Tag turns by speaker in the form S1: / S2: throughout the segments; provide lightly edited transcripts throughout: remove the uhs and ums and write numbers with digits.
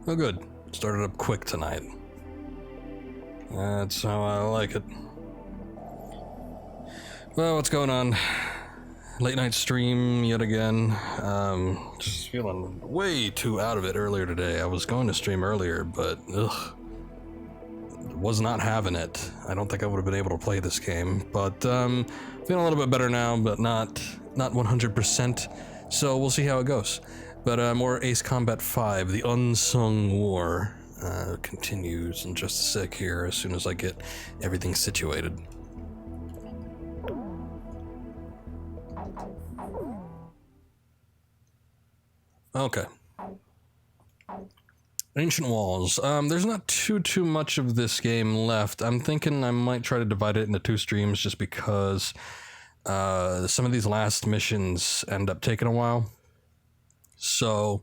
S1: Oh good, started up quick tonight. That's how I like it. Well, what's going on? Late night stream yet again. Just feeling way too out of it earlier today. I was going to stream earlier, but was not having it. I don't think I would have been able to play this game, but feeling a little bit better now, but not 100%. So we'll see how it goes. But more Ace Combat 5, the Unsung War, continues in just a sec here as soon as I get everything situated. Okay. Ancient Walls. There's not too much of this game left. I'm thinking I might try to divide it into 2 streams just because some of these last missions end up taking a while. So,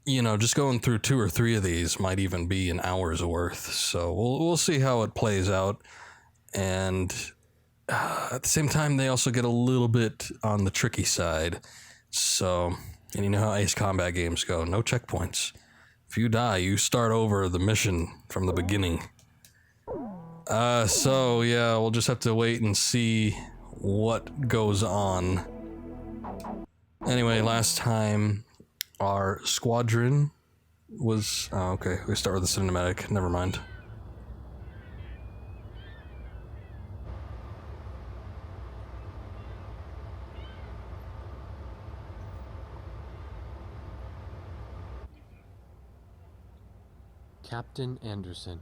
S1: you know, just going through 2 or 3 of these might even be an hour's worth. So we'll see how it plays out. And at the same time, they also get a little bit on the tricky side. So, and you know how Ace Combat games go, no checkpoints. If you die, you start over the mission from the beginning. So yeah, we'll just have to wait and see what goes on. Anyway, last time our squadron was... Oh, okay, we start with the cinematic. Never mind.
S2: Captain Anderson,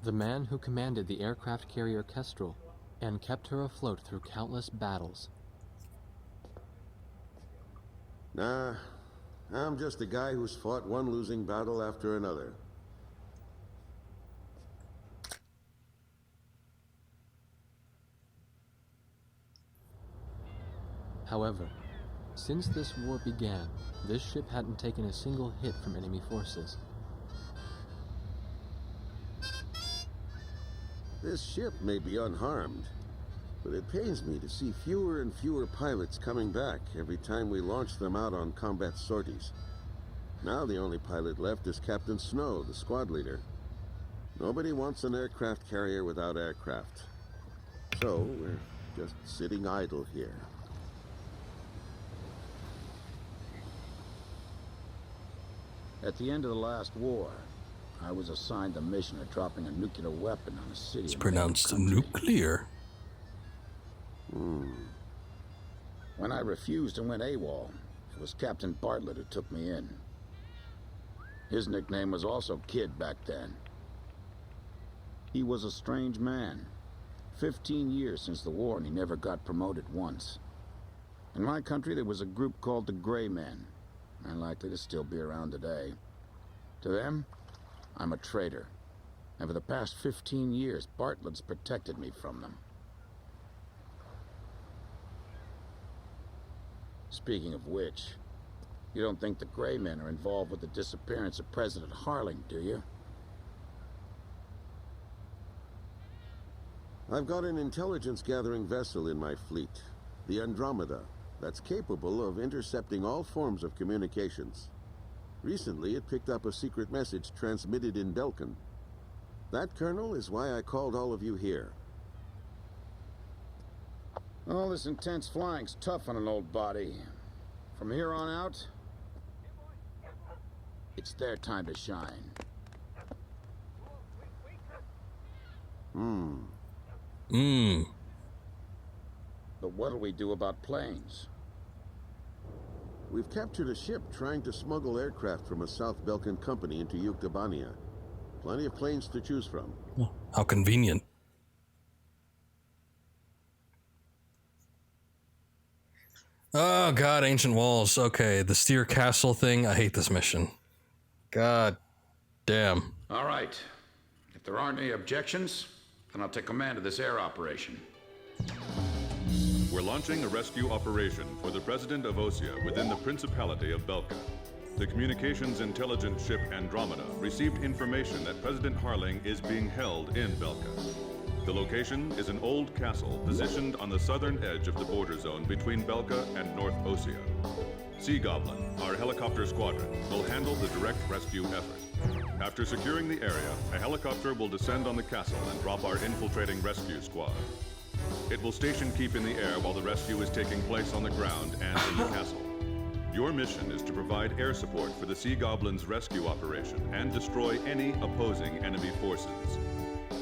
S2: the man who commanded the aircraft carrier Kestrel and kept her afloat through countless battles.
S3: Nah, I'm just a guy who's fought one losing battle after another.
S2: However, since this war began, this ship hadn't taken a single hit from enemy forces.
S3: This ship may be unharmed, but it pains me to see fewer and fewer pilots coming back every time we launch them out on combat sorties. Now the only pilot left is Captain Snow, the squad leader. Nobody wants an aircraft carrier without aircraft. So we're just sitting idle here.
S4: At the end of the last war, I was assigned the mission of dropping a nuclear weapon on a city.
S1: It's pronounced nuclear.
S4: When I refused and went AWOL, it was Captain Bartlett who took me in. His nickname was also Kid back then. He was a strange man. 15 years since the war and he never got promoted once. In my country there was a group called the Gray Men. They're likely to still be around today. To them, I'm a traitor. And for the past 15 years, Bartlett's protected me from them. Speaking of which, you don't think the Gray Men are involved with the disappearance of President Harling, do you?
S3: I've got an intelligence-gathering vessel in my fleet, the Andromeda, that's capable of intercepting all forms of communications. Recently, it picked up a secret message transmitted in Belkan. That, Colonel, is why I called all of you here.
S4: All this intense flying's tough on an old body. From here on out, it's their time to shine. But what'll we do about planes?
S3: We've captured a ship trying to smuggle aircraft from a South Belkan company into Yuktobania. Plenty of planes to choose from.
S1: Oh, how convenient. Oh god, Ancient Walls. Okay, the Steer Castle thing. I hate this mission. God damn.
S5: All right. If there aren't any objections, then I'll take command of this air operation.
S6: We're launching a rescue operation for the President of Osia within the Principality of Belka. The communications intelligence ship Andromeda received information that President Harling is being held in Belka. The location is an old castle positioned on the southern edge of the border zone between Belka and North Osia. Sea Goblin, our helicopter squadron, will handle the direct rescue effort. After securing the area, a helicopter will descend on the castle and drop our infiltrating rescue squad. It will station keep in the air while the rescue is taking place on the ground and in the castle. Your mission is to provide air support for the Sea Goblin's rescue operation and destroy any opposing enemy forces.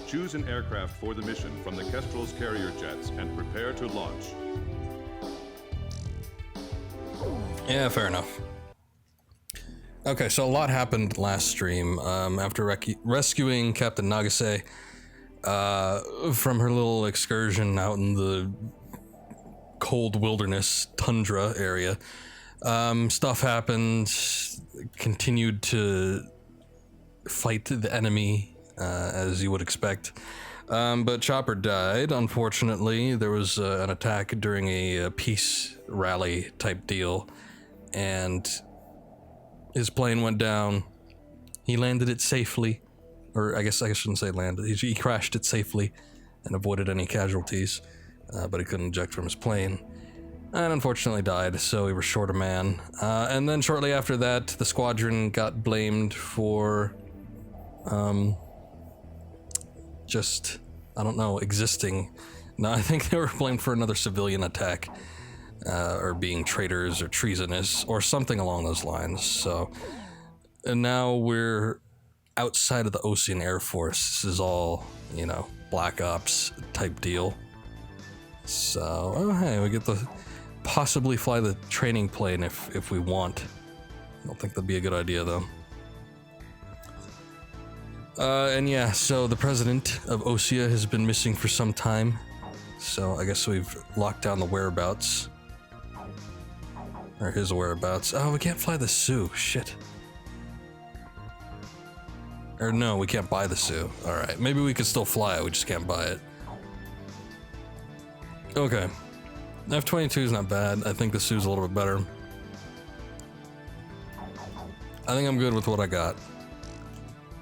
S6: Choose an aircraft for the mission from the Kestrel's carrier jets and prepare to launch.
S1: Yeah, fair enough. Okay, so a lot happened last stream. After rescuing Captain Nagase from her little excursion out in the cold wilderness tundra area, stuff happened. Continued to fight the enemy, as you would expect. But Chopper died, unfortunately. There was an attack during a peace rally type deal, and his plane went down. He landed it safely, or I guess I shouldn't say landed. He crashed it safely and avoided any casualties, but he couldn't eject from his plane. And unfortunately died, so we were short a man. And then shortly after that, the squadron got blamed for, just, I don't know, existing. No, I think they were blamed for another civilian attack, or being traitors or treasonous, or something along those lines. So, and now we're outside of the Ocean Air Force. This is all, you know, Black Ops type deal. So, oh hey, we get to possibly fly the training plane if we want. I don't think that'd be a good idea though. And yeah, so the president of Osea has been missing for some time. So I guess we've locked down the whereabouts. Or his whereabouts. Oh, we can't fly the Sioux. Shit. Or no, we can't buy the Sioux. Alright, maybe we could still fly it, we just can't buy it. Okay. F-22 is not bad. I think the Sioux's a little bit better. I think I'm good with what I got.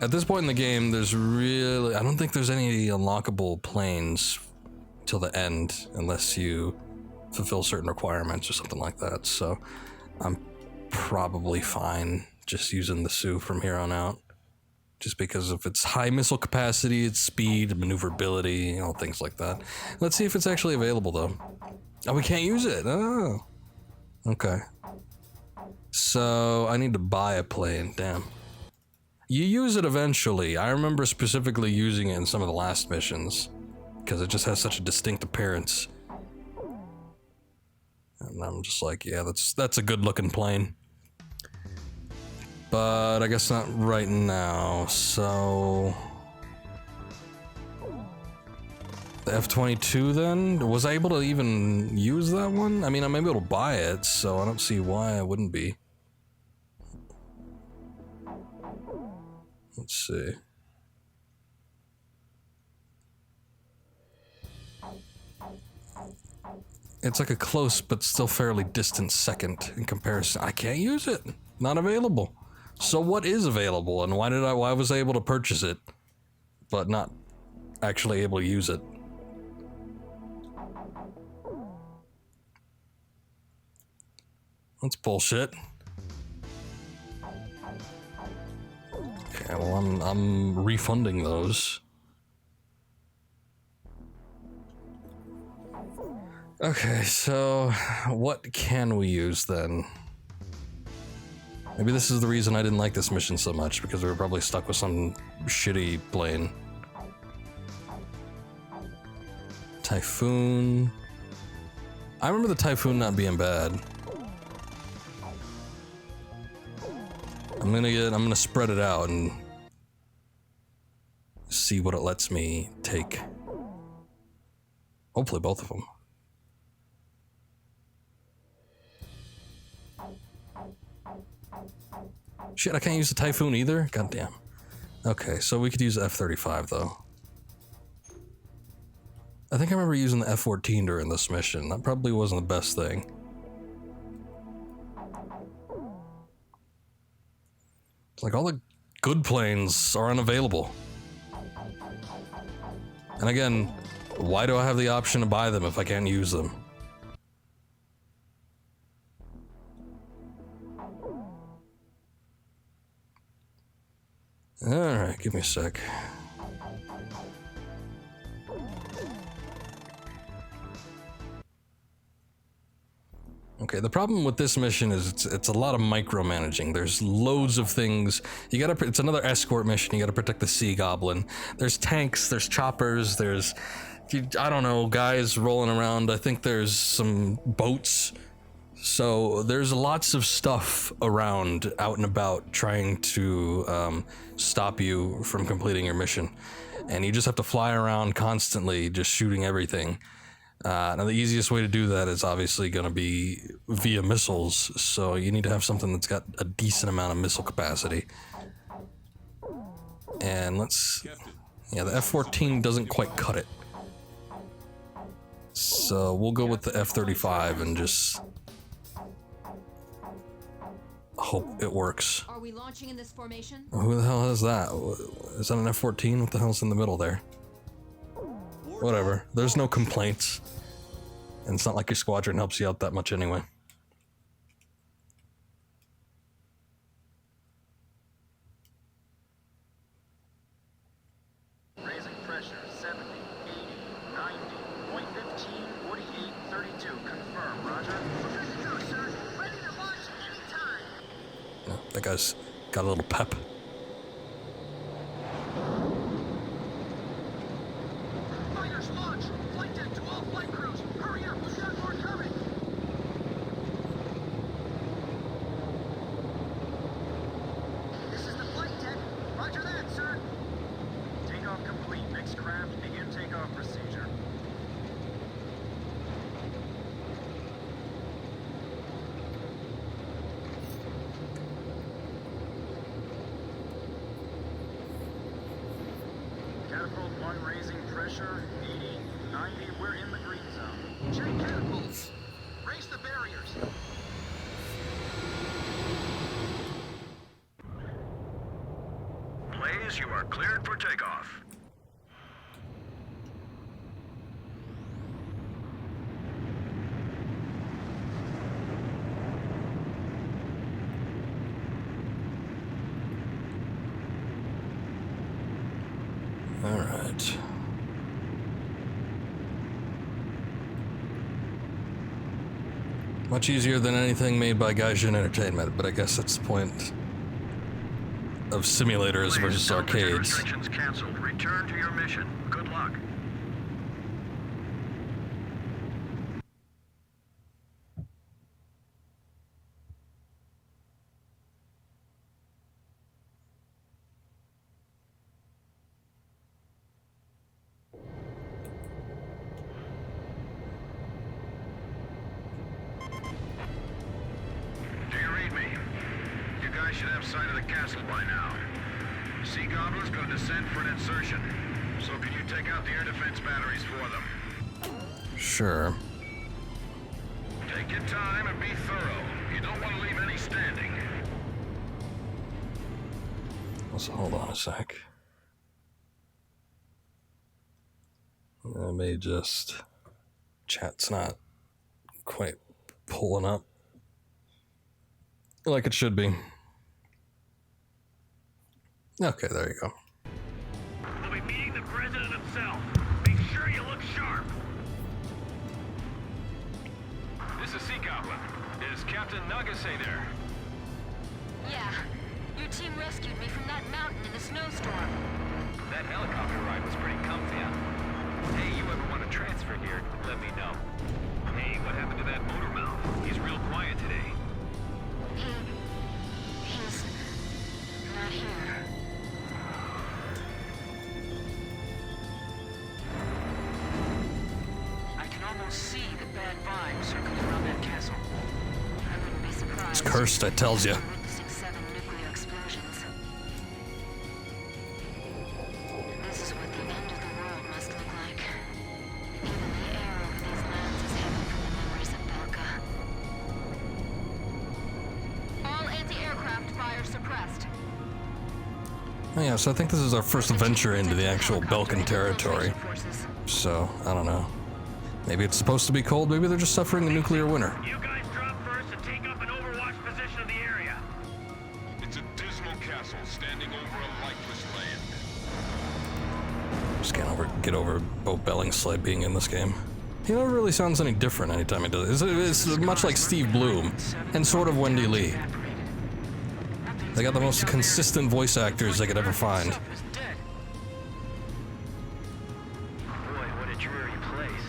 S1: At this point in the game, there's really... I don't think there's any unlockable planes till the end, unless you fulfill certain requirements or something like that, so I'm probably fine just using the Sioux from here on out. Just because of its high missile capacity, its speed, maneuverability, you know, things like that. Let's see if it's actually available, though. Oh, we can't use it. Oh. Okay. So, I need to buy a plane. Damn. You use it eventually. I remember specifically using it in some of the last missions, because it just has such a distinct appearance. And I'm just like, yeah, that's a good-looking plane. But I guess not right now, so... The F-22 then? Was I able to even use that one? I mean, I may be able to buy it, so I don't see why I wouldn't be. Let's see. It's like a close but still fairly distant second in comparison. I can't use it. Not available. So what is available, and why was I able to purchase it but not actually able to use it? That's bullshit. Okay, well I'm refunding those. Okay, so what can we use then? Maybe this is the reason I didn't like this mission so much, because we were probably stuck with some shitty plane. Typhoon. I remember the Typhoon not being bad. I'm gonna spread it out and see what it lets me take. Hopefully both of them. Shit, I can't use the Typhoon either? Goddamn. Okay, so we could use the F-35 though. I think I remember using the F-14 during this mission. That probably wasn't the best thing. It's like all the good planes are unavailable. And again, why do I have the option to buy them if I can't use them? Give me a sec. Okay, the problem with this mission is it's a lot of micromanaging. There's loads of things. You gotta, it's another escort mission. You gotta protect the sea goblin. There's tanks, there's choppers, there's, I don't know, guys rolling around. I think there's some boats. So there's lots of stuff around, out and about, trying to stop you from completing your mission. And you just have to fly around constantly, just shooting everything. Now the easiest way to do that is obviously going to be via missiles, so you need to have something that's got a decent amount of missile capacity. And let's... yeah, the F-14 doesn't quite cut it. So we'll go with the F-35 and just hope it works.
S7: Are we launching in this formation?
S1: Who the hell is that? Is that an F-14? What the hell's in the middle there? Whatever. There's no complaints. And it's not like your squadron helps you out that much anyway.
S8: Raising pressure, 70, 80, 90, point 15, 48, 32. Confirm, roger. Ready to go, sir. Ready to launch anytime.
S1: Yeah, that guy's got a little pep.
S8: Fighters launch. Flight deck to all flight crews. Hurry up, we've got more coming. This is the flight deck. Roger that, sir. Takeoff complete. Next craft, begin takeoff procedure. Catapult 1 raising pressure, 80, 90, we're in the green zone. Check catapults. Raise the barriers.
S9: Blaze, you are cleared for takeoff.
S1: All right. Much easier than anything made by Gaijin Entertainment, but I guess that's the point of simulators versus arcades.
S9: Restrictions canceled. Return to your mission. Good luck. Do you read me? You guys should have sight of the castle by now. Sea Goblin's gonna descend for an insertion. So can you take out the air defense batteries for them?
S1: Sure.
S9: Take your time and be thorough. You don't want to leave any standing.
S1: Let's hold on a sec. I may just... chat's not quite pulling up like it should be. Okay, there you go.
S9: We'll be meeting the president himself. Make sure you look sharp. This is Sea Goblin. Is Captain Nagase there?
S7: Yeah. Your team rescued me from that mountain in the snowstorm.
S8: That helicopter ride was pretty comfy, huh? Hey, you ever want to transfer here? Let me know. Hey, what happened to that motor mouth? He's real quiet today.
S7: He's not here. I can almost see the bad vibe circling around that castle. I wouldn't be surprised.
S1: It's cursed, I tells ya.
S7: Witnessing 7 nuclear explosions. This is what the end of the world must look like. Even the air over these lands is heavy from the memories of Belka. All anti-aircraft fire suppressed.
S1: Oh yeah, so I think this is our first venture into the actual Belkan territory. So, I don't know. Maybe it's supposed to be cold, maybe they're just suffering a nuclear winter.
S9: You guys drop first and take up an overwatch position of the area.
S6: It's a dismal castle standing over a lifeless land.
S1: get over Bo Billingsley being in this game. He never really sounds any different anytime he does it. It's much like Steve Bloom and sort of Wendy Lee. They got the most consistent voice actors they could ever find.
S8: Boy, what a dreary place.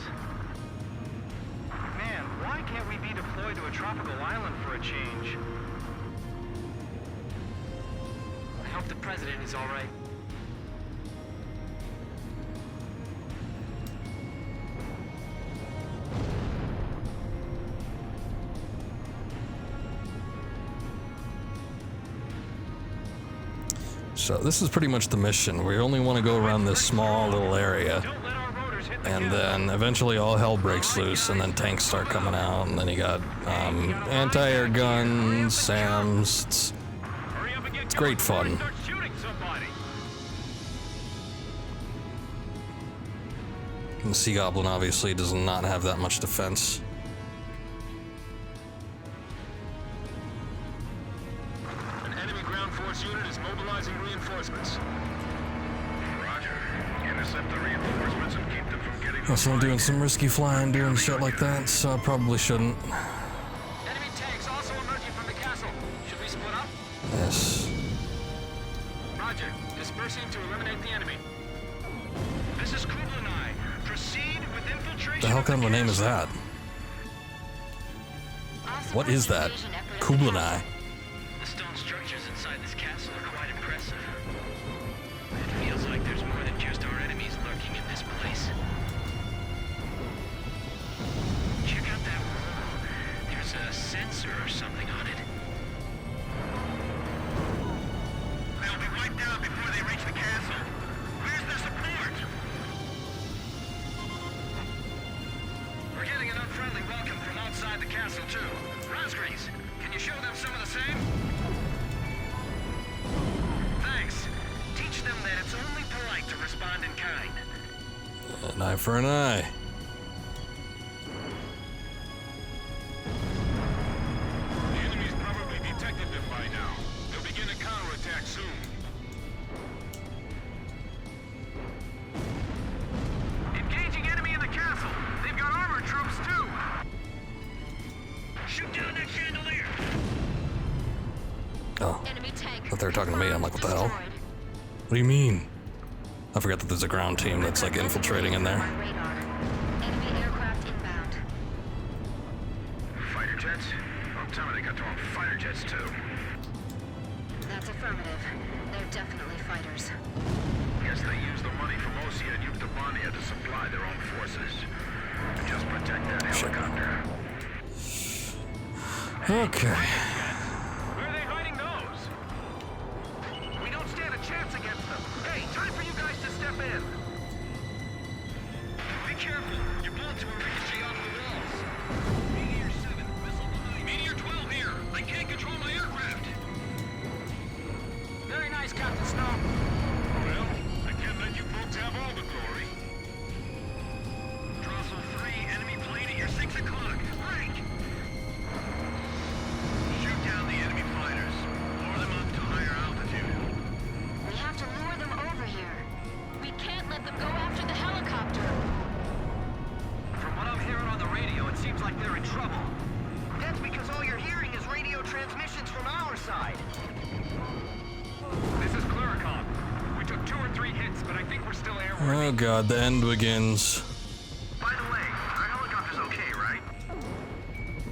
S8: Man, why can't we be deployed to a tropical island for a change? I hope the president is all right.
S1: So this is pretty much the mission. We only want to go around this small little area,
S8: Don't let our rotors hit the
S1: and
S8: gas.
S1: then eventually all hell breaks loose, and then tanks start coming out, and then you got anti-air guns, SAMs.
S8: Hurry up and get
S1: It's great
S8: going before
S1: fun.
S8: he starts shooting somebody.
S1: And the Sea Goblin obviously does not have that much defense.
S8: An enemy ground force unit is mobilizing reinforcements.
S9: Roger. Intercept the reinforcements and keep them from getting...
S1: Also, I'm doing some risky flying, doing shit like that, so I probably shouldn't.
S8: Enemy tanks also emerging from the castle. Should we split up?
S1: Yes.
S8: Roger. Dispersing to eliminate the enemy. This is Kublai. Proceed with infiltration.
S1: The hell kind of a name is that? What is that? Kublai.
S8: The stone structures inside this castle are quite impressive. It feels like there's more than just our enemies lurking in this place. Check out that wall. There's a sensor or something on it.
S9: They'll be wiped out before they reach the castle. Where's their support?
S8: We're getting an unfriendly welcome from outside the castle, too. Rosgreaves, can you show them some of the same? Thanks. Teach them that it's only polite to respond in kind.
S1: An eye for an eye.
S9: The enemy's probably detected them by now. They'll begin a counterattack soon.
S8: Engaging enemy in the castle. They've got armored troops, too. Shoot down that chandelier.
S1: Oh,
S7: Enemy tank.
S1: I thought they were talking to me. I'm like, what the hell?
S7: Destroyed.
S1: What do you mean? I forgot that there's a ground team that's like infiltrating in there.
S7: On radar. Enemy aircraft inbound.
S9: Fighter jets? Oh, tell me they got their own fighter jets, too.
S7: That's affirmative. They're definitely fighters.
S9: Guess they use the money from Osea and Yuktobania to supply their own forces. To just protect that helicopter.
S1: Okay.
S8: Where are they hiding those? We don't stand a chance against them. Hey, time for you guys to step in. Be careful. Your bullets will ricochet off the walls. Meteor 7, missile behind. Meteor 12 here. I can't control my aircraft. Very nice, Captain Snow.
S9: Well, I can't let you folks have all the glory.
S8: Drossel 3, enemy plane at your 6 o'clock. Break!
S9: Shoot down the enemy fighters. Lure them up to higher altitude.
S7: We have to lure them over here. We can't let them go after the helicopter.
S8: From what I'm hearing on the radio, it seems like they're in trouble. That's because all you're hearing is radio transmissions from our side. This is Cluricon. We took 2 or 3 hits, but I think we're still airworthy.
S1: Oh god, the end begins.
S9: By the way, our helicopter's okay, right?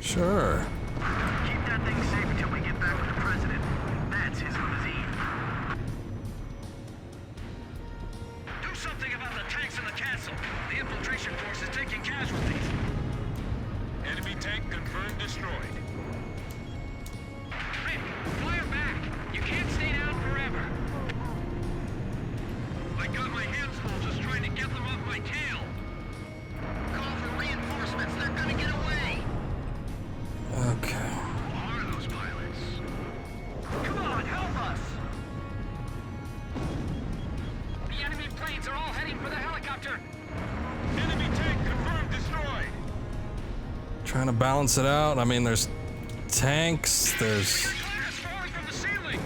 S1: Sure.
S9: Keep that thing safe until we get back with the president. That's his limousine.
S8: Do something about the tanks in the castle. The infiltration force is taking casualties.
S9: Enemy tank confirmed destroyed.
S8: Rick, fire back. You can't stay down forever.
S9: I got my hands full just trying to get them off my tail.
S8: Call for reinforcements. They're gonna get away.
S1: Okay.
S9: Who are those pilots?
S8: Come on, help us. The enemy planes are all heading for the helicopter.
S9: Enemy tank confirmed destroyed.
S1: Trying to balance it out. I mean, there's tanks, there's
S8: Glass falling from the ceiling.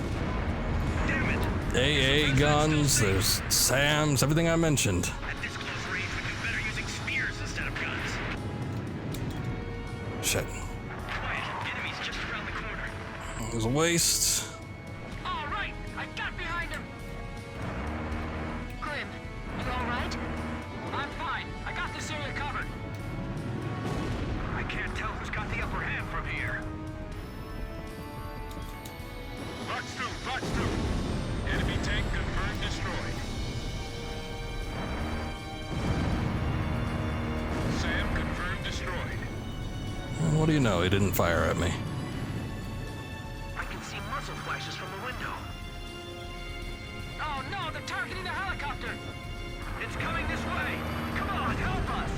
S8: Damn it.
S1: AA guns, there's SAMs, everything I mentioned.
S8: At this close
S1: shit.
S8: Quiet. Enemies just around the corner.
S1: There's a waste.
S8: All right, I got behind him.
S7: Grim, you alright?
S8: I'm fine. I got this area covered. I can't tell who's got the upper hand from here.
S9: Fox 2. Enemy tank confirmed destroyed. Sam confirmed destroyed.
S1: And what do you know? He didn't fire at me.
S8: I can see muzzle flashes from the window. Oh no, they're targeting the helicopter. It's coming this way. Come on, help us.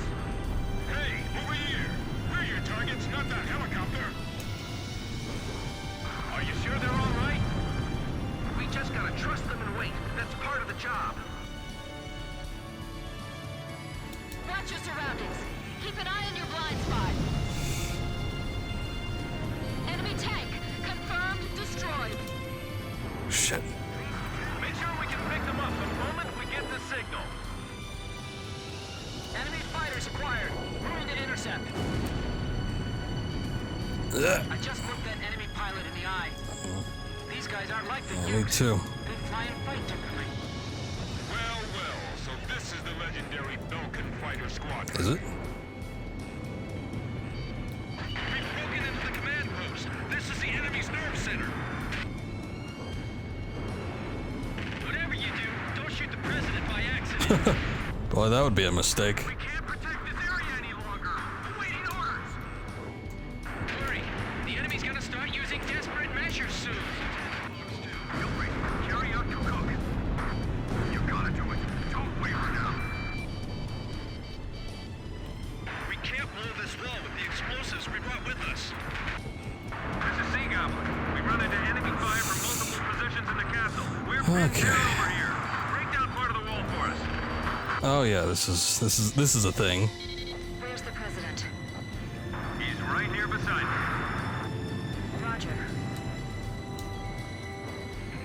S9: Hey, over here. We're your targets, not that helicopter.
S8: Are you sure they're all right? We just gotta trust them and wait. That's part of the job.
S7: Watch your surroundings. Keep an eye on your blind spot. Enemy tank confirmed destroyed.
S1: Shit.
S8: Make sure we can pick them up the moment we get the signal. Enemy fighters acquired. Moving to intercept.
S1: Ugh.
S8: I just looked that enemy pilot in the eye. These guys aren't like the
S1: Yeah, me
S8: Dukes.
S1: too.
S8: They fly and fight differently.
S9: Well, so this is the legendary Belkan Fighter Squadron.
S1: Is it?
S9: We've broken into the command post. This is the enemy's nerve center.
S8: Whatever you do, don't shoot the president by accident.
S1: Boy, that would be a mistake.
S8: We can't protect this area any longer. Awaiting orders. Hurry. The enemy's gonna start using desperate measures soon.
S9: Hillary, carry out your cook. You gotta do it. Don't waver now.
S8: We can't blow this wall with the explosives we brought with us.
S9: This is Sea Goblin. We run into enemy fire from multiple positions in the castle. We're
S1: Okay.
S9: over here. Break down part of the wall for us.
S1: Oh yeah, this is a thing.
S7: Where's the president?
S9: He's right here beside me.
S7: Roger.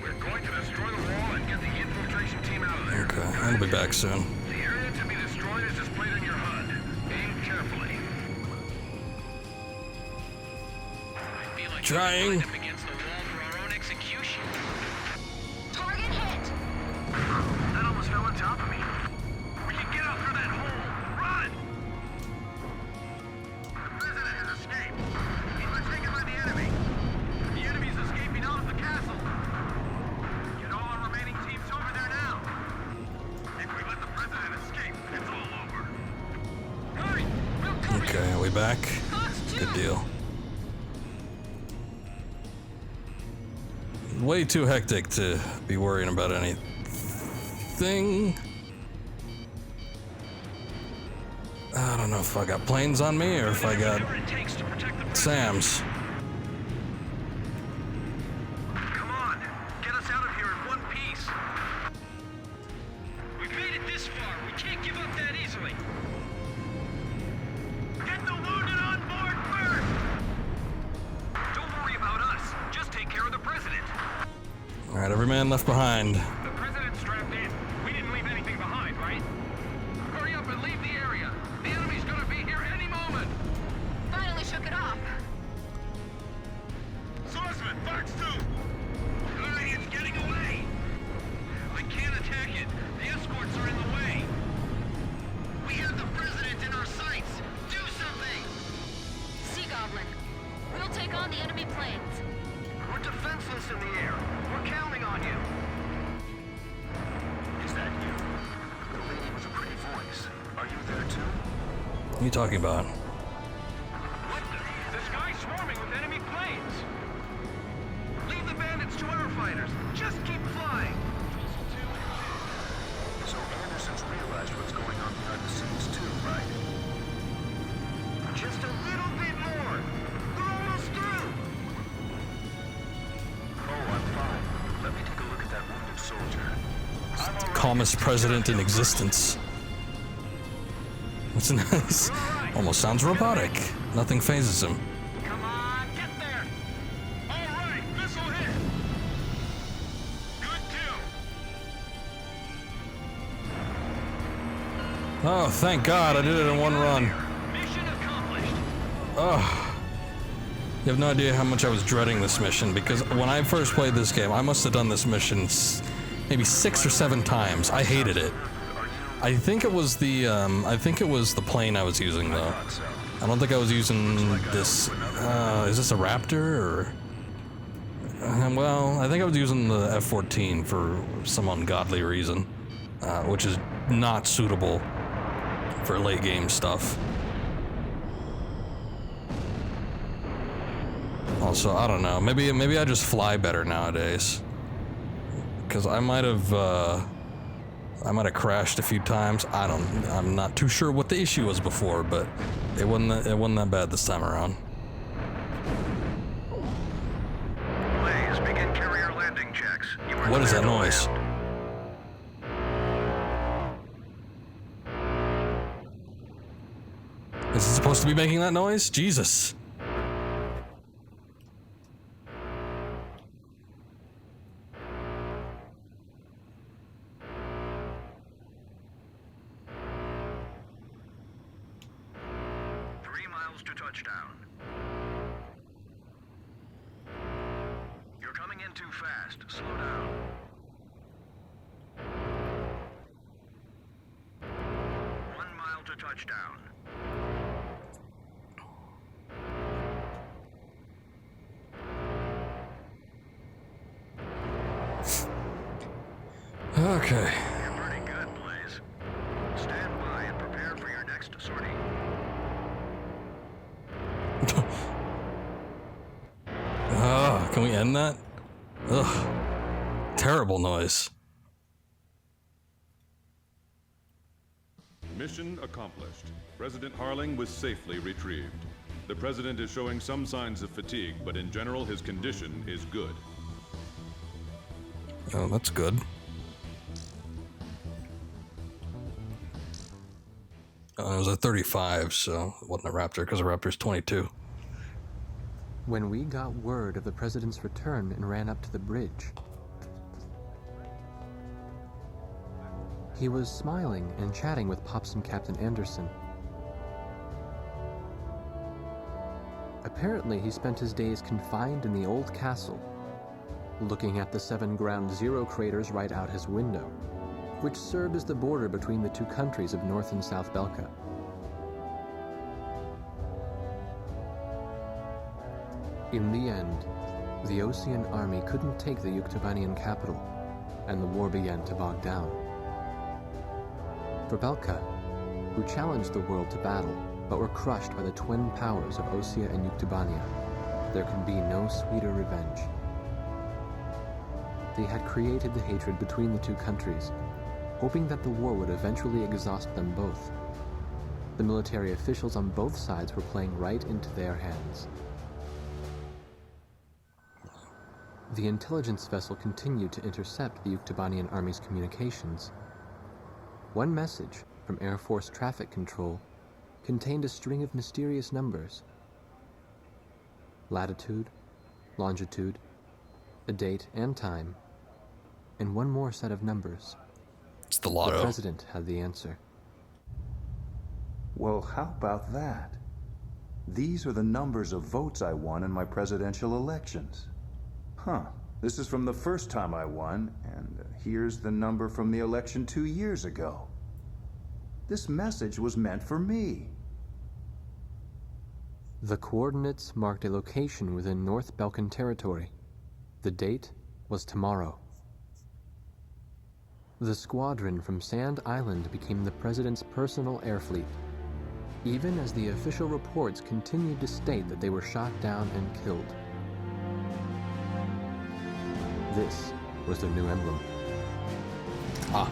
S9: We're going to destroy the wall and get the infiltration team out of there.
S1: Okay, I'll be back soon.
S9: The area to be destroyed is displayed on your HUD. Aim carefully.
S8: I feel like
S1: Trying.
S8: we're up against the wall for our own execution.
S7: Target hit!
S8: That almost fell on top of me. We can get out through that hole. Run!
S9: The president has escaped. He's been taken by the enemy.
S8: The enemy's escaping out of the castle.
S9: Get all our remaining teams over there now. If we let the president escape, it's all over.
S8: Hurry! We'll cover
S1: Okay, are we back?
S8: Fox 2!
S1: Good deal. Way too hectic to be worrying about anything. I don't know if I got planes on me or if I got
S8: Whatever it takes to protect the president.
S1: Sam's.
S8: Come on, get us out of here in one piece. We've made it this far. We can't give up that easily. Get the wounded on board first.
S9: Don't worry about us. Just take care of the president.
S1: All right, every man left behind.
S9: The president's strapped in. We didn't leave anything behind, right?
S8: Hurry up and leave the area. The enemy's gonna be here any moment.
S7: Finally shook it off.
S9: Swordsman, Fox 2.
S8: Hurry, it's getting away. I can't attack it. The escorts are in the way. We have the president in our sights. Do something.
S7: Sea Goblin. We'll take on the enemy planes.
S8: We're defenseless in the air. We're counting on you.
S9: Is that you? The lady with a pretty voice. Are you there too?
S1: What are you talking about?
S8: What the sky's swarming with enemy planes. Leave the bandits to our fighters. Just keep flying.
S9: So Anderson's realized what's going on behind the scenes too, right?
S8: Just a little bit more. We're almost through.
S9: Oh, I'm fine. Let me take a look at that wounded soldier. I'm already
S1: Calmest president in existence. What's nice? Almost sounds robotic. Nothing phases him.
S8: Come on, get there.
S9: all right. Missile hit. Good kill.
S1: Oh, thank God I did it in one run.
S8: Mission accomplished.
S1: Oh, You have no idea how much I was dreading this mission, because when I first played this game, I must have done this mission maybe 6 or 7 times. I hated it. I think it was the plane I was using, though. I don't think I was using this. Is this a Raptor or? Well, I think I was using the F-14 for some ungodly reason, which is not suitable for late game stuff. Also, I don't know. Maybe I just fly better nowadays, because I might have crashed a few times. I'm not too sure what the issue was before, but it wasn't that bad this time around.
S9: Blaze, begin carrier landing checks. You are
S1: What is that
S9: cleared to
S1: noise?
S9: land.
S1: Is it supposed to be making that noise? Jesus.
S9: To touchdown. You're coming in too fast. Slow down. 1 mile to touchdown.
S1: Okay.
S9: You're pretty good, Blaze. Stand by and prepare for your next sortie.
S1: Can we end that? Ugh. Terrible noise.
S6: Mission accomplished. President Harling was safely retrieved. The president is showing some signs of fatigue, but in general his condition is good.
S1: Oh, that's good. It was a 35, so it wasn't a Raptor, because a Raptor's 22.
S2: When we got word of the president's return and ran up to the bridge, he was smiling and chatting with Pops and Captain Anderson. Apparently, he spent his days confined in the old castle, looking at the 7 Ground Zero craters right out his window, which served as the border between the 2 countries of North and South Belka. In the end, the Osean army couldn't take the Yuktobanian capital, and the war began to bog down. For Belka, who challenged the world to battle, but were crushed by the twin powers of Osea and Yuktobania, there could be no sweeter revenge. They had created the hatred between the 2 countries, hoping that the war would eventually exhaust them both. The military officials on both sides were playing right into their hands. The intelligence vessel continued to intercept the Yuktobanian army's communications. One message from Air Force Traffic Control contained a string of mysterious numbers. Latitude, longitude, a date and time, and one more set of numbers.
S1: It's the lotto.
S2: The president had the answer.
S10: Well, how about that? These are the numbers of votes I won in my presidential elections. Huh. This is from the first time I won, and here's the number from the election 2 years ago. This message was meant for me.
S2: The coordinates marked a location within North Balkan territory. The date was tomorrow. The squadron from Sand Island became the president's personal air fleet, even as the official reports continued to state that they were shot down and killed. This was their new emblem.
S1: Ah.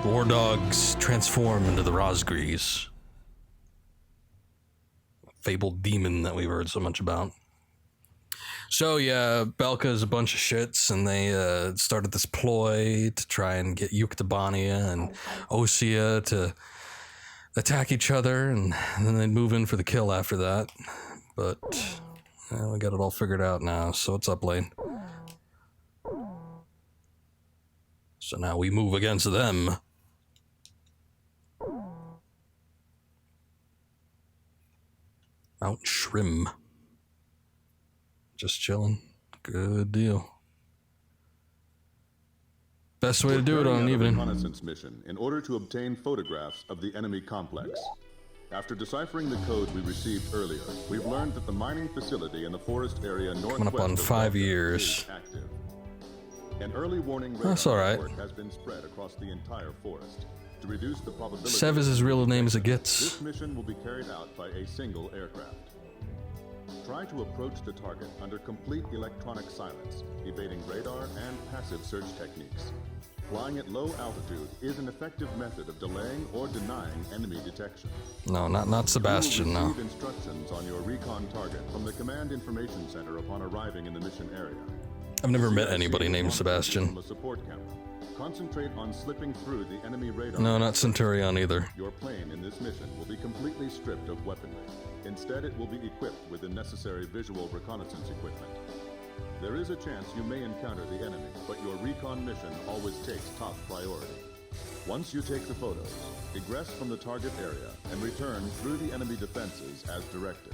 S1: War dogs transform into the Rosgrees. Fabled demon that we've heard so much about. So yeah, Belka's a bunch of shits, and they started this ploy to try and get Yuktobania and Osea to attack each other, and then they'd move in for the kill after that. But we got it all figured out now, so what's up, Lane? So now we move against them. Mount Shrim. Just chilling. Good deal. Best way to do it on an evening.
S6: Reconnaissance mission in order to obtain photographs of the enemy complex. After deciphering the code we received earlier, we've learned that the mining facility in the forest area northwest
S1: Coming up on
S6: of
S1: 5
S6: Belgium
S1: years.
S6: is active. An early warning
S1: That's
S6: radar
S1: all right.
S6: network has been spread across the entire forest to reduce the probability.
S1: Sev is as real a name as it gets.
S6: This mission will be carried out by a single aircraft. Try to approach the target under complete electronic silence, evading radar and passive search techniques. Flying at low altitude is an effective method of delaying or denying enemy detection.
S1: No, not Sebastian,
S6: You will
S1: no.
S6: receive instructions on your recon target from the Command Information Center upon arriving in the mission area.
S1: I've never met
S6: CIC
S1: anybody
S6: will
S1: named
S6: launch you
S1: Sebastian.
S6: from a support camera. Concentrate on slipping through the enemy radar.
S1: No, not Centurion either.
S6: Your plane in this mission will be completely stripped of weaponry. Instead, it will be equipped with the necessary visual reconnaissance equipment. There is a chance you may encounter the enemy, but your recon mission always takes top priority. Once you take the photos, egress from the target area and return through the enemy defenses as directed.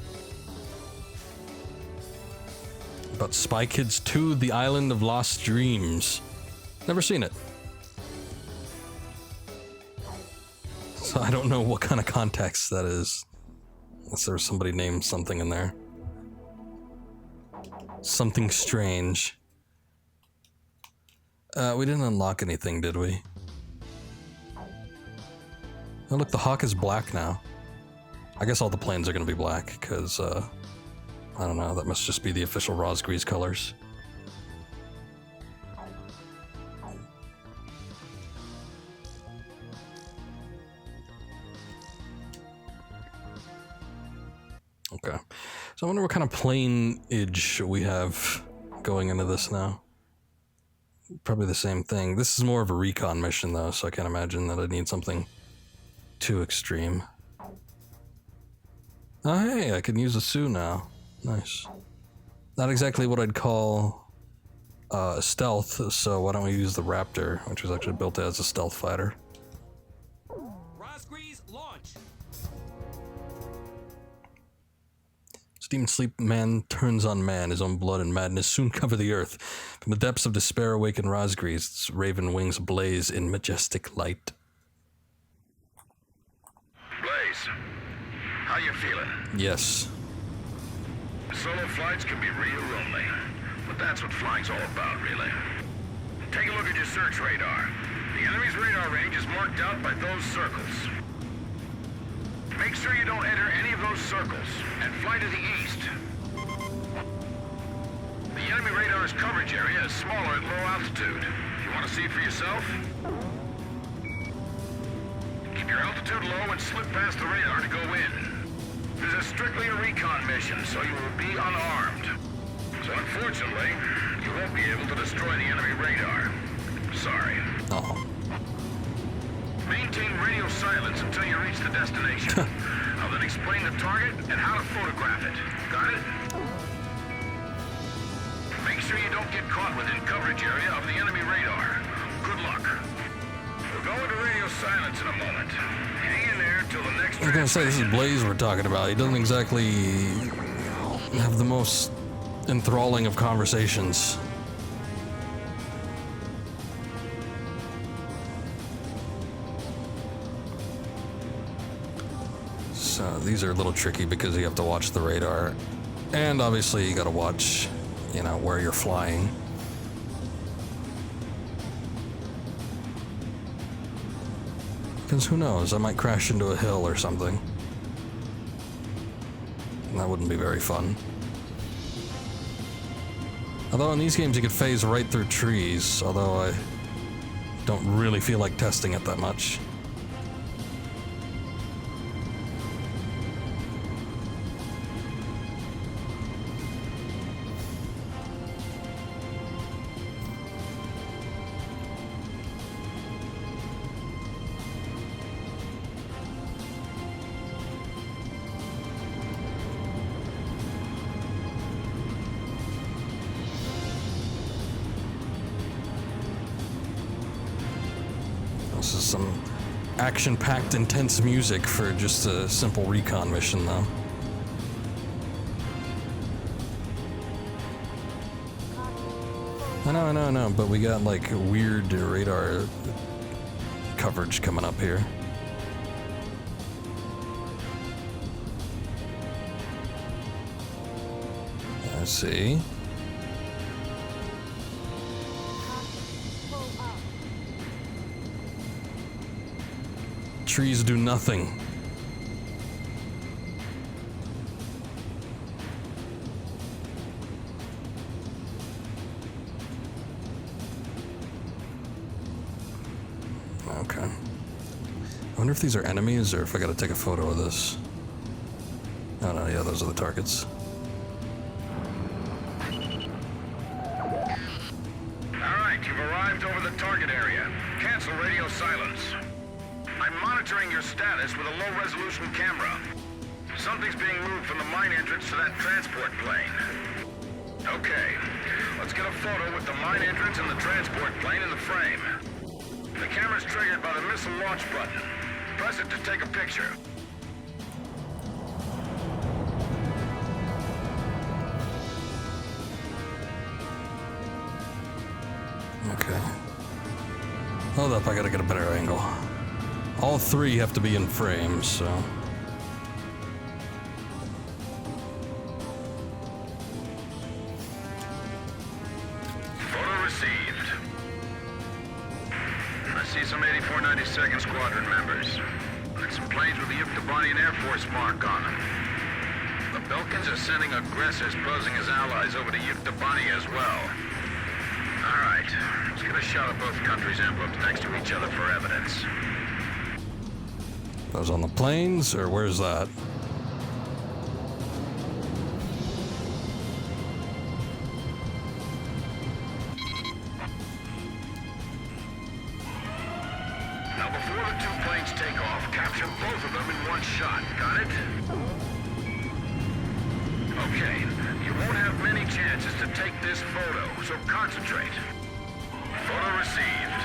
S1: But Spy Kids 2, The Island of Lost Dreams. Never seen it. So I don't know what kind of context that is. Unless there was somebody named something in there. Something strange. We didn't unlock anything, did we? Oh look, the Hawk is black now. I guess all the planes are gonna be black, because, I don't know, that must just be the official Rosgrease colors. Okay. So I wonder what kind of planeage we have going into this now. Probably the same thing. This is more of a recon mission, though, so I can't imagine that I'd need something too extreme. Oh, hey, I can use a Sioux now. Nice. Not exactly what I'd call stealth, so why don't we use the Raptor, which was actually built as a stealth fighter.
S8: Rosgrease, launch!
S1: Demon sleep, man turns on man, his own blood and madness soon cover the earth. From the depths of despair awaken Rosgrease, its raven wings blaze in majestic light.
S9: Blaze, how you feeling?
S1: Yes.
S9: Solo flights can be real lonely, but that's what flying's all about, really. Take a look at your search radar. The enemy's radar range is marked out by those circles. Make sure you don't enter any of those circles, and fly to the east. The enemy radar's coverage area is smaller at low altitude. You want to see for yourself? Keep your altitude low and slip past the radar to go in. This is strictly a recon mission, so you will be unarmed. So unfortunately, you won't be able to destroy the enemy radar. Sorry.
S1: Oh.
S9: Maintain radio silence until you reach the destination. I'll then explain the target and how to photograph it. Got it? Make sure you don't get caught within coverage area of the enemy radar. Good luck. We'll go into radio silence in a moment. Hang in there till the next
S1: I was gonna say, this is Blaze we're talking about. He doesn't exactly have the most enthralling of conversations. So these are a little tricky because you have to watch the radar. And obviously you gotta watch, you know, where you're flying. Because who knows, I might crash into a hill or something. And that wouldn't be very fun. Although in these games you could phase right through trees, although I don't really feel like testing it that much. This is some action-packed, intense music for just a simple recon mission, though. I know, but we got like weird radar coverage coming up here. I see. Trees do nothing. Okay. I wonder if these are enemies or if I gotta take a photo of this. Oh no, yeah, those are the targets.
S9: Alright, you've arrived over the target area. Cancel radio silence. I'm monitoring your status with a low-resolution camera. Something's being moved from the mine entrance to that transport plane. Okay, let's get a photo with the mine entrance and the transport plane in the frame. The camera's triggered by the missile launch button. Press it to take a picture.
S1: Okay. Hold up, I gotta get a better angle. All three have to be in frame, so...
S9: Photo received. I see some 8492nd Squadron members. There's some planes with the Yuktobanian Air Force mark on them. The Belkans are sending aggressors posing as allies over to Yuktobani as well. Alright, let's get a shot of both countries' emblems next to each other for evidence.
S1: Those on the planes, or where's that?
S9: Now before the two planes take off, capture both of them in one shot. Got it? Okay, you won't have many chances to take this photo, so concentrate. Photo received.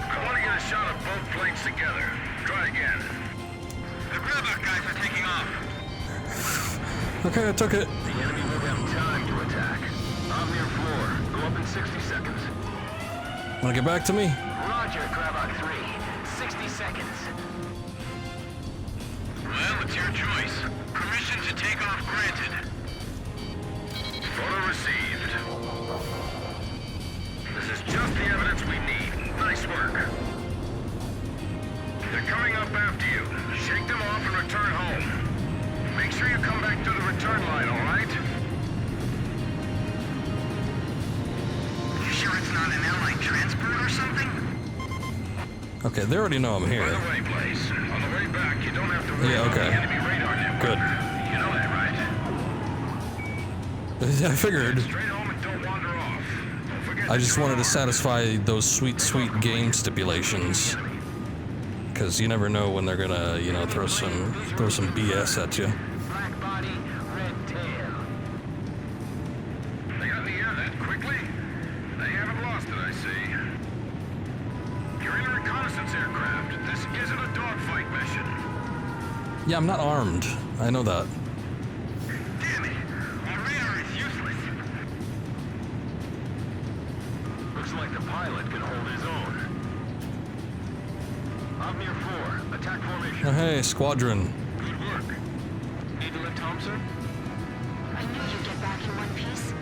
S9: I want to get a shot of both planes together. Try again. The Grabber guys are taking off.
S1: Okay, I took it.
S9: The enemy won't have time to attack. On their floor. Go up in 60 seconds.
S1: Wanna get back to me?
S8: Roger, Grabber 3. 60 seconds.
S9: Well, it's your choice. Permission to take off granted. Photo received. This is just the evidence we need. Nice work. They're coming up after you. Shake them off and return home. Make sure you come back through the return line, all right?
S8: You sure it's not an airline transport or something?
S1: Okay, they already know I'm
S9: By
S1: here.
S9: the way, Blaze, on the way back, you don't have to worry
S1: Yeah,
S9: about
S1: okay.
S9: the enemy radar network.
S1: Good.
S9: You know that, right?
S1: I figured.
S9: Straight home and don't wander off. Don't forget
S1: I
S9: that
S1: just
S9: you're
S1: wanted to
S9: armed.
S1: satisfy those sweet, sweet game stipulations. Because you never know when they're gonna, you know, throw some BS at you.
S8: Black body, red tail.
S9: They got in the air that quickly? They haven't lost it, I see. You're in a reconnaissance aircraft. This isn't a dogfight mission.
S1: Yeah, I'm not armed. I know that.
S8: Damn it! Our radar is useless.
S9: Looks like the pilot can hold his own. Out near 4. Attack formation.
S1: Oh, hey, squadron.
S9: Good work. Need to lift Thompson?
S7: I knew you'd get back in one piece.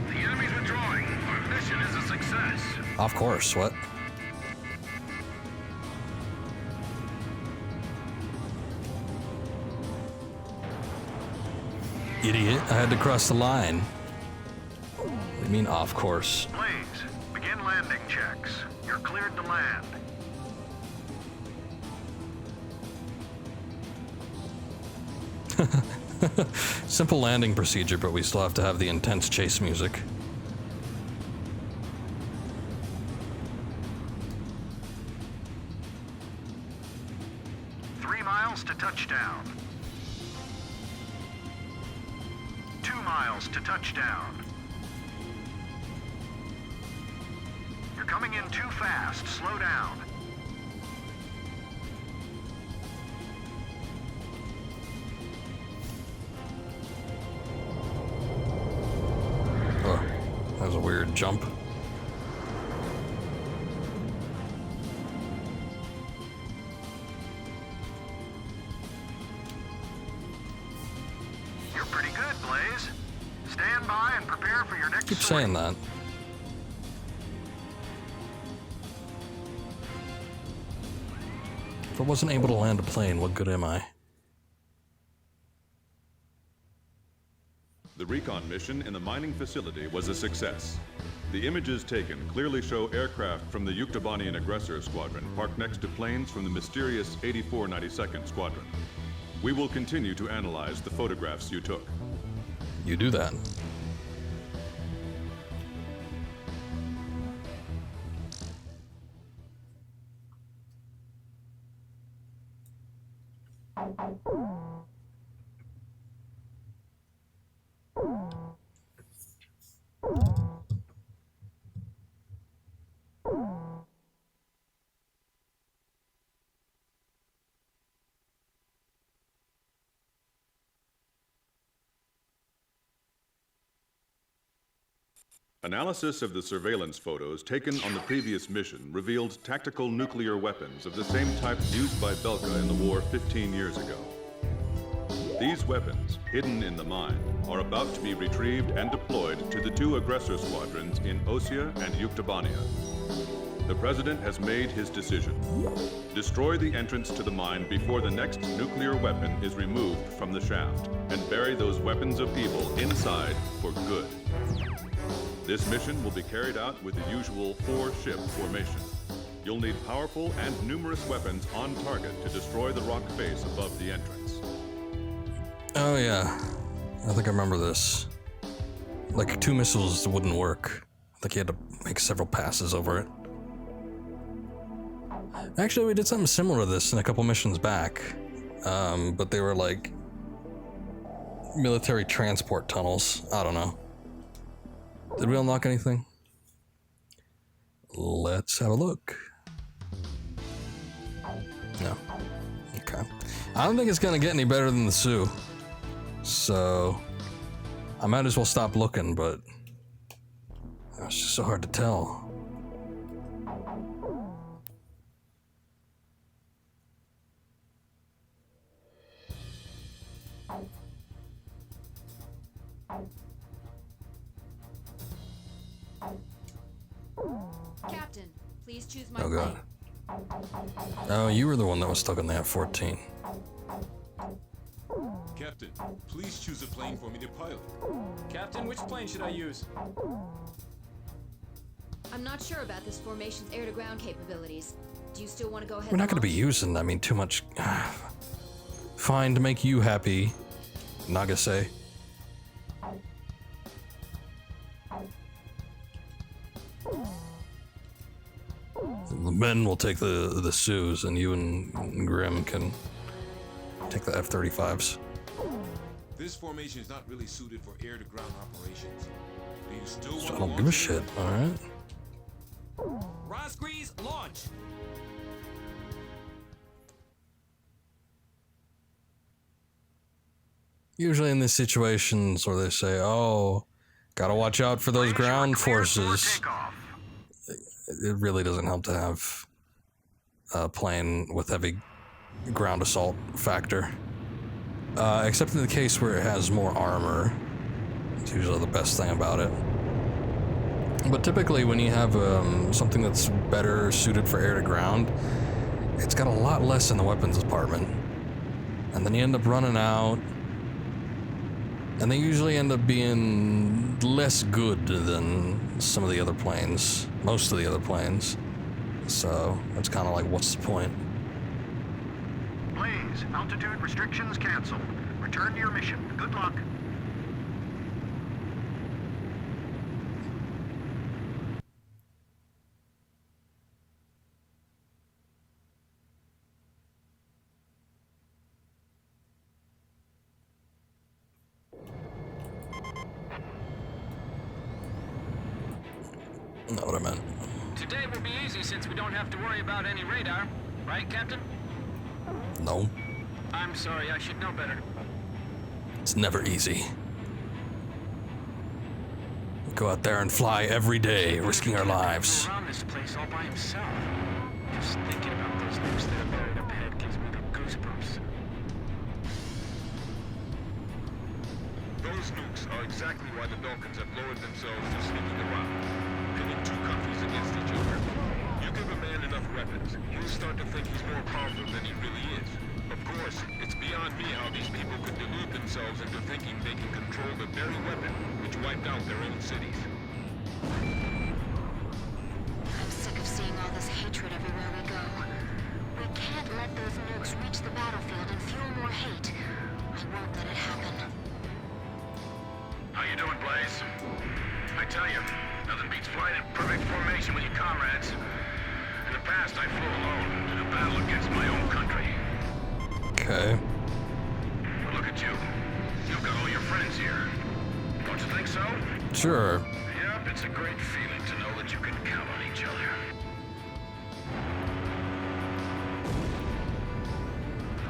S9: The enemy's withdrawing. Our mission is a success.
S1: Of course, what? Idiot, I had to cross the line. What do you mean, of course?
S9: Blaze, begin landing checks. You're cleared to land.
S1: Simple landing procedure, but we still have to have the intense chase music.
S9: To touchdown. 2 miles to touchdown. You're coming in too fast. Slow down.
S1: Oh. jump.
S8: You're pretty good, Blaze. Stand by and prepare for your next
S1: Keep saying that. If I wasn't able to land a plane, what good am I?
S6: The recon mission in the mining facility was a success. The images taken clearly show aircraft from the Yuktobanian Aggressor Squadron parked next to planes from the mysterious 8492nd Squadron. We will continue to analyze the photographs you took.
S1: You do that.
S6: Analysis of the surveillance photos taken on the previous mission revealed tactical nuclear weapons of the same type used by Belka in the war 15 years ago. These weapons, hidden in the mine, are about to be retrieved and deployed to the two aggressor squadrons in Osea and Yuktobania. The President has made his decision. Destroy the entrance to the mine before the next nuclear weapon is removed from the shaft, and bury those weapons of evil inside for good. This mission will be carried out with the usual 4-ship formation. You'll need powerful and numerous weapons on target to destroy the rock face above the entrance.
S1: Oh yeah, I think I remember this. Like 2 missiles wouldn't work. I think he had to make several passes over it. Actually, we did something similar to this in a couple missions back, but they were like military transport tunnels. I don't know. Did we unlock anything? Let's have a look. No. Okay. I don't think it's gonna get any better than the Sioux. So I might as well stop looking, but it's just so hard to tell.
S11: Captain, please choose my
S1: Oh
S11: plane.
S1: god. Oh, you were the one that was stuck on the F-14.
S12: Captain, please choose a plane for me to pilot.
S13: Captain, which plane should I use?
S11: I'm not sure about this formation's air-to-ground capabilities. Do you still want to go ahead?
S1: We're not going to be
S11: launch?
S1: using, I mean, too much. Fine, to make you happy, Nagase. The men will take the Sioux, and you and Grim can take the F-35s.
S12: This formation is not really suited for air-to-ground operations. Do you still want
S1: So
S12: to
S1: I don't
S12: launch
S1: give a
S12: it?
S1: shit, alright?
S13: Rosgrease, launch!
S1: Usually in these situations where they say, oh, gotta watch out for those ground forces, it really doesn't help to have a plane with heavy ground assault factor. Except in the case where it has more armor. It's usually the best thing about it. But typically when you have something that's better suited for air to ground, it's got a lot less in the weapons department. And then you end up running out. And they usually end up being less good than some of the other planes. Most of the other planes. So it's kind of like, what's the point?
S8: Blaze, altitude restrictions canceled. Return to your mission. Good luck.
S1: Not what I meant.
S13: Today will be easy since we don't have to worry about any radar. Right, Captain?
S1: No,
S13: I'm sorry, I should know better.
S1: it's never easy. Go out there and fly every day, risking our lives.
S13: Around this place all by himself. Just thinking about those nukes that are buried up ahead gives me the goosebumps.
S12: Those nukes are exactly why the Balkans have lowered themselves to sneaking around, pitting two countries against each other. You give a man enough weapons, he'll start to think he's more powerful than he really is. Of course, it's beyond me how these people could delude themselves into thinking they can control the very weapon which wiped out their own cities.
S7: I'm sick of seeing all this hatred everywhere we go. We can't let those nukes reach the battlefield and fuel more hate. I won't let it happen.
S9: How you doing, Blaze? I tell you, nothing beats flying in perfect formation with your comrades. In the past, I flew alone to do battle against my own country.
S1: Okay.
S9: But look at you. You've got all your friends here. Don't you think so?
S1: Sure.
S9: Yep, it's a great feeling to know that you can count on each other.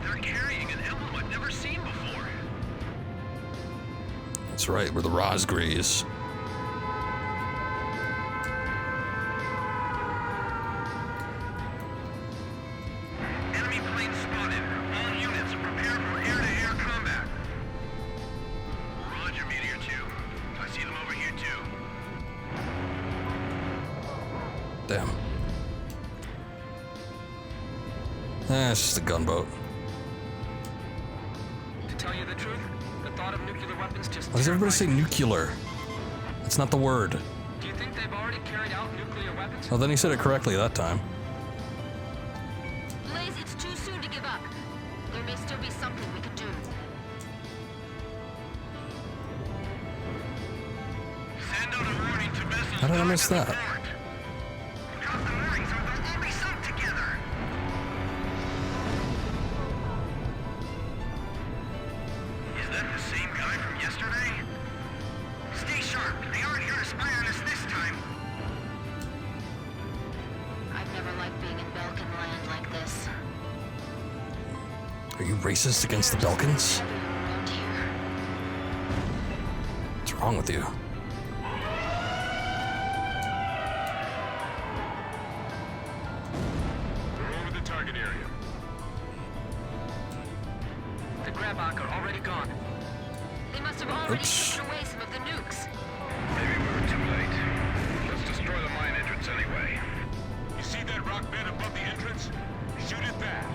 S8: They're carrying an emblem I've never seen before.
S1: That's right, we're the Rosgrees.
S8: Enemy plane spotted. All units prepare for air-to-air combat. Roger, Meteor 2. I see them over here too.
S1: Damn. It's just a gunboat.
S13: To tell you the truth, the thought of nuclear weapons just
S1: Why does everybody say
S13: terrifies me.
S1: nuclear? That's not the word.
S13: Do you think they've already carried out nuclear weapons?
S1: Well, then he said it correctly that time.
S11: Blaze, it's too soon to give up. There may still be something we can do.
S8: Send out a warning to vessels.
S1: How did I miss
S8: docking
S1: that?
S8: the port. Drop the warnings or they'll all be sunk together. Is that the same guy from yesterday? Stay sharp. They aren't here to spy on us this time.
S7: I've never liked being in Belkin land like this.
S1: Are you racist against the Belkans?
S7: Everyone around here.
S1: What's wrong with you?
S12: We're over the target area.
S13: The Grabach are already gone.
S11: They must have already
S1: Oops.
S11: taken away some of the nukes.
S9: Maybe we were too late. Let's destroy the mine entrance anyway.
S12: You see that rock bed above the entrance? Shoot at that.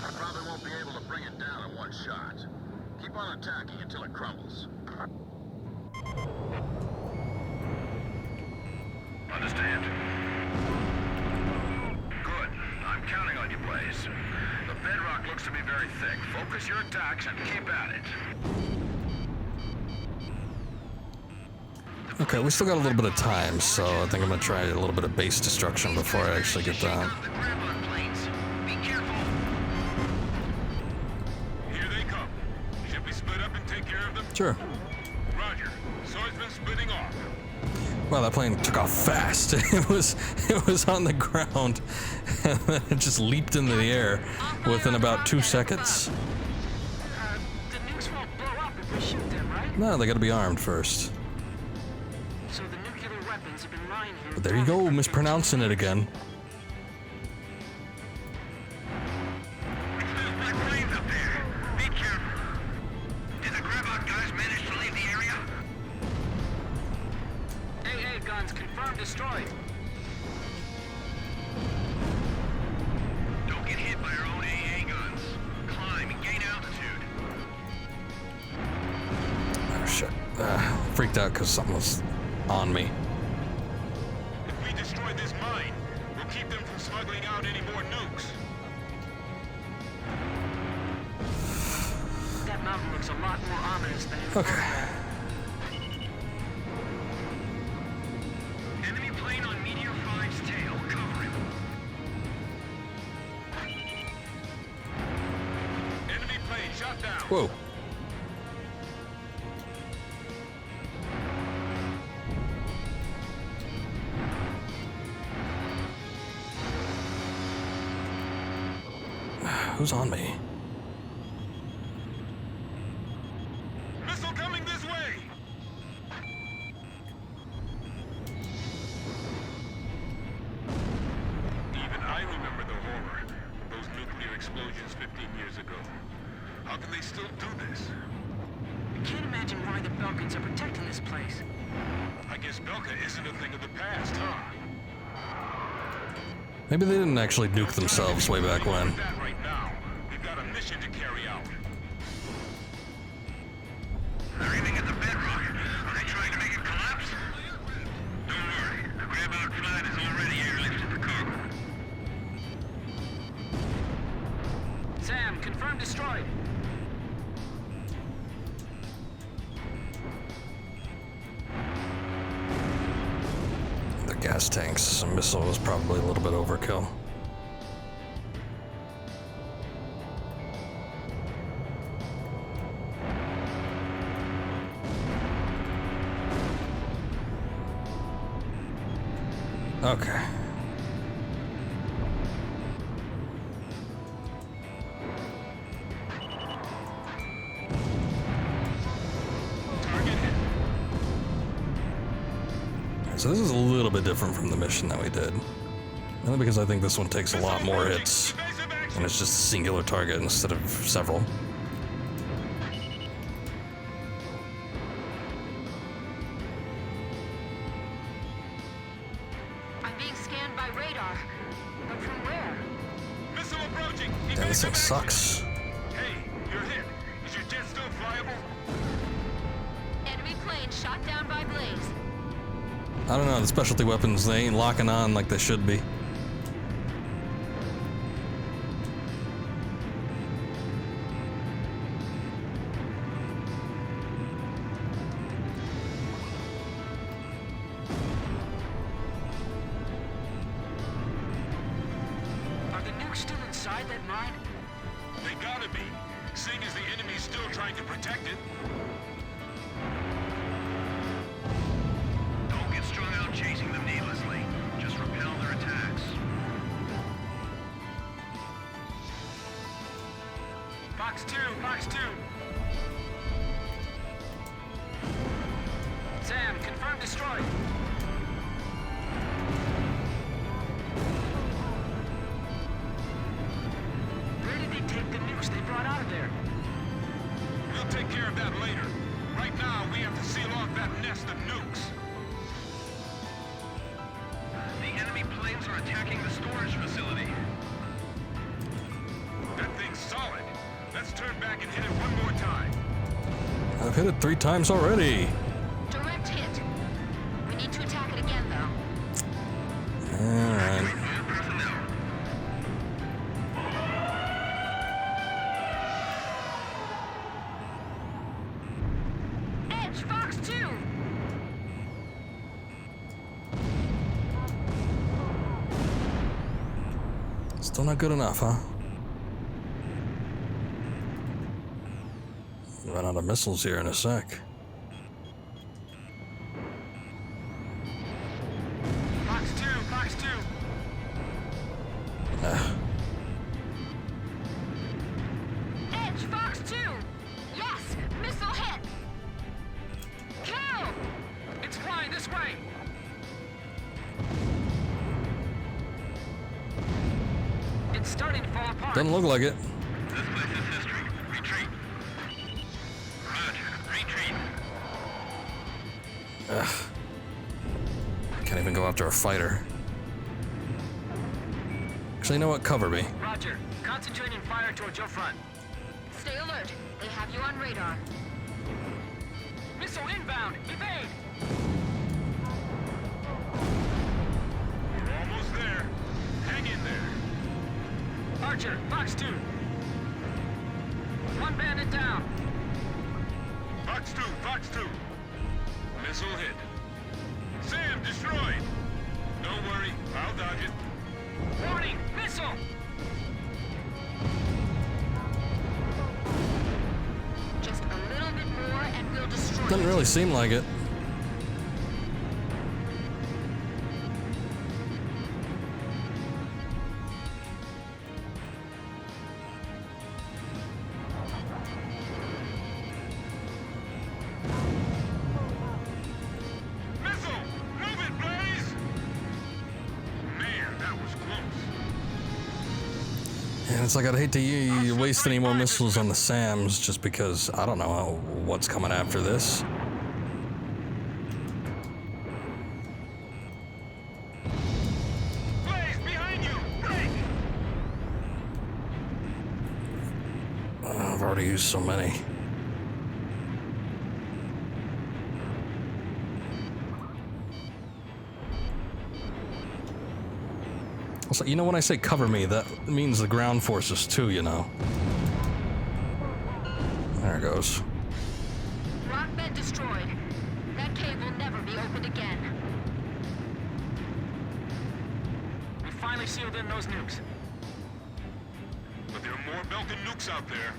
S9: I probably won't be able to bring it down in one shot. Keep on attacking until it crumbles. Understand? Good. I'm counting on you, Blaze. The bedrock looks to be very thick. Focus your attacks and keep at it.
S1: Okay, we still got a little bit of time, so I think I'm gonna try a little bit of base destruction before I actually get down.
S8: The Grabon planes. Be careful.
S12: Here they come. Should we split up and take care of them?
S1: Sure.
S12: Roger. Swordsman splitting off.
S1: Wow, that plane took off fast. It was on the ground, and then it just leaped into the air within about 2 seconds.
S13: The nukes won't blow up if we shoot them, right?
S1: No, they gotta be armed first.
S13: So the nuclear weapons have been lying here.
S1: But there you go, mispronouncing it again.
S8: There's black planes up there. Be careful. Did the Grabon guys manage to leave the area?
S13: AA guns confirmed destroyed.
S8: Don't get hit by our own AA guns. Climb and gain altitude.
S1: Oh shit. Freaked out because something was on me.
S12: If we destroy this mine, we'll keep them from smuggling out any more nukes.
S13: That mountain looks a lot more ominous than it
S1: Okay.
S8: Enemy plane on Meteor 5's tail. Cover him.
S12: Enemy plane shot down.
S1: Whoa. Who's on me?
S12: Missile coming this way. explosions 15 years ago. How can they still do this?
S13: I can't imagine why the Belkans are protecting this place.
S12: I guess Belka isn't a thing of the past, huh?
S1: Maybe they didn't actually nuke themselves way back when.
S12: That right now. We've got a mission to carry out.
S8: They're aiming at the bedrock. Are they trying to make it collapse? Don't worry. The grab out flight is already airlifted the cargo.
S13: Sam, confirm destroyed.
S1: The gas tanks. A missile was probably a little bit overkill. Okay. So this is a little bit different from the mission that we did. Only because I think this one takes a lot more hits. And it's just a singular target instead of several.
S7: I'm being scanned by radar. But from where?
S12: Missile approaching!
S1: Damn, this thing sucks.
S12: Hey, you're hit. Is your jet still flyable?
S7: Enemy plane shot down by Blaze.
S1: I don't know, the specialty weapons, they ain't locking on like they should be.
S13: Are the nukes still inside that mine?
S12: They gotta be, seeing as the enemy's still trying to protect it.
S8: Don't get strung out chasing them needlessly. Just repel their attacks.
S13: Box 2, box 2. Sam, confirm destroyed. Where did they take the nukes they brought out of there?
S12: We'll take care of that later. Right now, we have to seal off that nest of nukes.
S8: The enemy planes are attacking the storage facility.
S12: That thing's solid. Let's turn back and hit it one more time.
S1: I've hit it 3 times already.
S7: Direct hit. We need to attack it again, though.
S1: Alright.
S8: All personnel.
S7: Edge, Fox 2!
S1: Still not good enough, huh? Run out of missiles here in a sec.
S13: Box 2, box 2.
S7: Edge, Fox 2! Yes! Missile hit! Kill!
S13: It's flying this way. It's starting to fall apart.
S1: Doesn't look like it.
S8: This place is history. Retreat. Roger. Retreat.
S1: Can't even go after a fighter. Actually, you know what? Cover me.
S13: Roger. Concentrating fire towards your front.
S7: Stay alert. They have you on radar.
S13: Missile inbound. Evade.
S12: We're almost there. Hang in there.
S13: Archer, box 2. One bandit down.
S12: Fox 2, Fox 2. Missile hit. Sam, destroyed. Don't worry, I'll dodge it.
S13: Warning, missile.
S7: Just a little bit more and we'll destroy
S1: Doesn't
S7: it.
S1: really seem like it.
S12: Missile! Move it, Blaze! Man, that was close.
S1: And it's like I'd hate to waste any more missiles on the SAMs just because I don't know what's coming after this.
S8: Blaze, behind you! Break!
S1: I've already used so many. So, you know, when I say cover me, that means the ground forces too, you know. There it goes.
S7: Rock bed destroyed. That cave will never be opened again.
S13: We finally sealed in those nukes.
S12: But there are more Belkin nukes out there.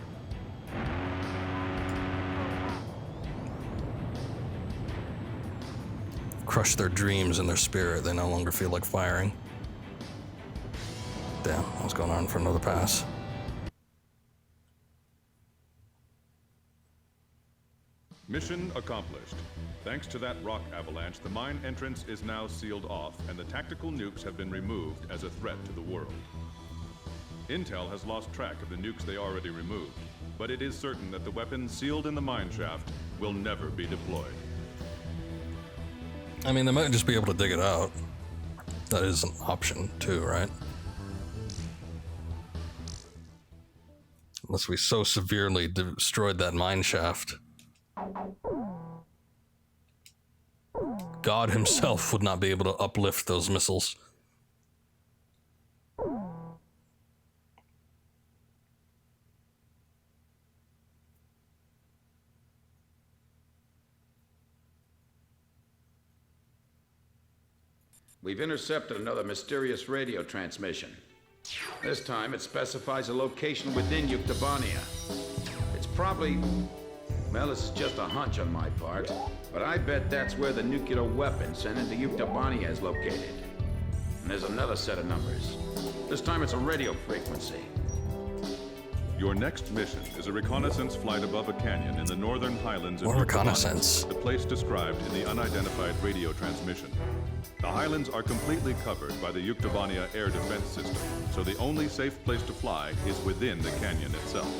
S1: Crush their dreams and their spirit. They no longer feel like firing. Damn, I was going on for another pass.
S6: Mission accomplished. Thanks to that rock avalanche, the mine entrance is now sealed off, and the tactical nukes have been removed as a threat to the world. Intel has lost track of the nukes they already removed, but it is certain that the weapons sealed in the mine shaft will never be deployed.
S1: I mean, they might just be able to dig it out. That is an option too, right? Unless we so severely destroyed that mine shaft. God himself would not be able to uplift those missiles.
S5: We've intercepted another mysterious radio transmission. This time it specifies a location within Yuktobania. It's probably... well, this is just a hunch on my part, but I bet that's where the nuclear weapon sent into Yuktobania is located. And there's another set of numbers. This time it's a radio frequency.
S6: Your next mission is a reconnaissance flight above a canyon in the northern highlands of
S1: More
S6: Yuktobania,
S1: reconnaissance.
S6: the place described in the unidentified radio transmission. The highlands are completely covered by the Yuktobania air defense system, so the only safe place to fly is within the canyon itself.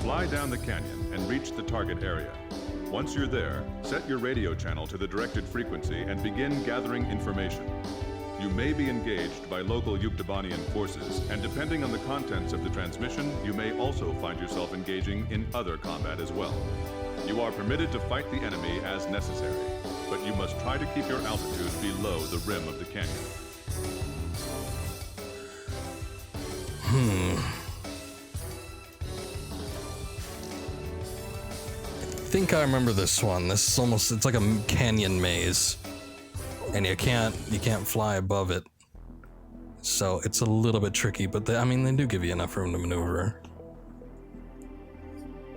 S6: Fly down the canyon and reach the target area. Once you're there, set your radio channel to the directed frequency and begin gathering information. You may be engaged by local Yuktobanian forces, and depending on the contents of the transmission, you may also find yourself engaging in other combat as well. You are permitted to fight the enemy as necessary, but you must try to keep your altitude below the rim of the canyon.
S1: I think I remember this one. This is almost, it's like a canyon maze. And you can't fly above it. So it's a little bit tricky, but I mean, they do give you enough room to maneuver.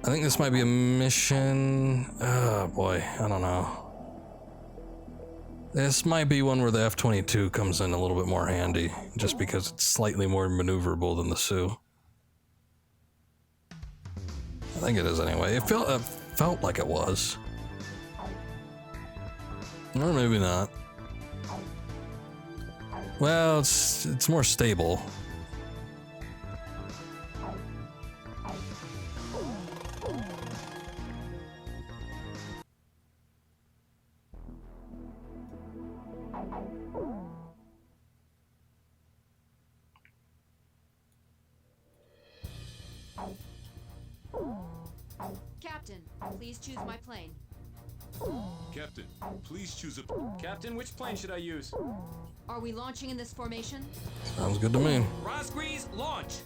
S1: I think this might be a mission. Oh boy, I don't know. This might be one where the F-22 comes in a little bit more handy, just because it's slightly more maneuverable than the Sioux. I think it is anyway. It felt like it was. Or maybe not. Well, it's more stable.
S11: Captain, please choose my plane.
S12: Captain, please choose a...
S13: Captain, which plane should I use?
S11: Are we launching in this formation?
S1: Sounds good to me.
S13: Rosgrees, launch!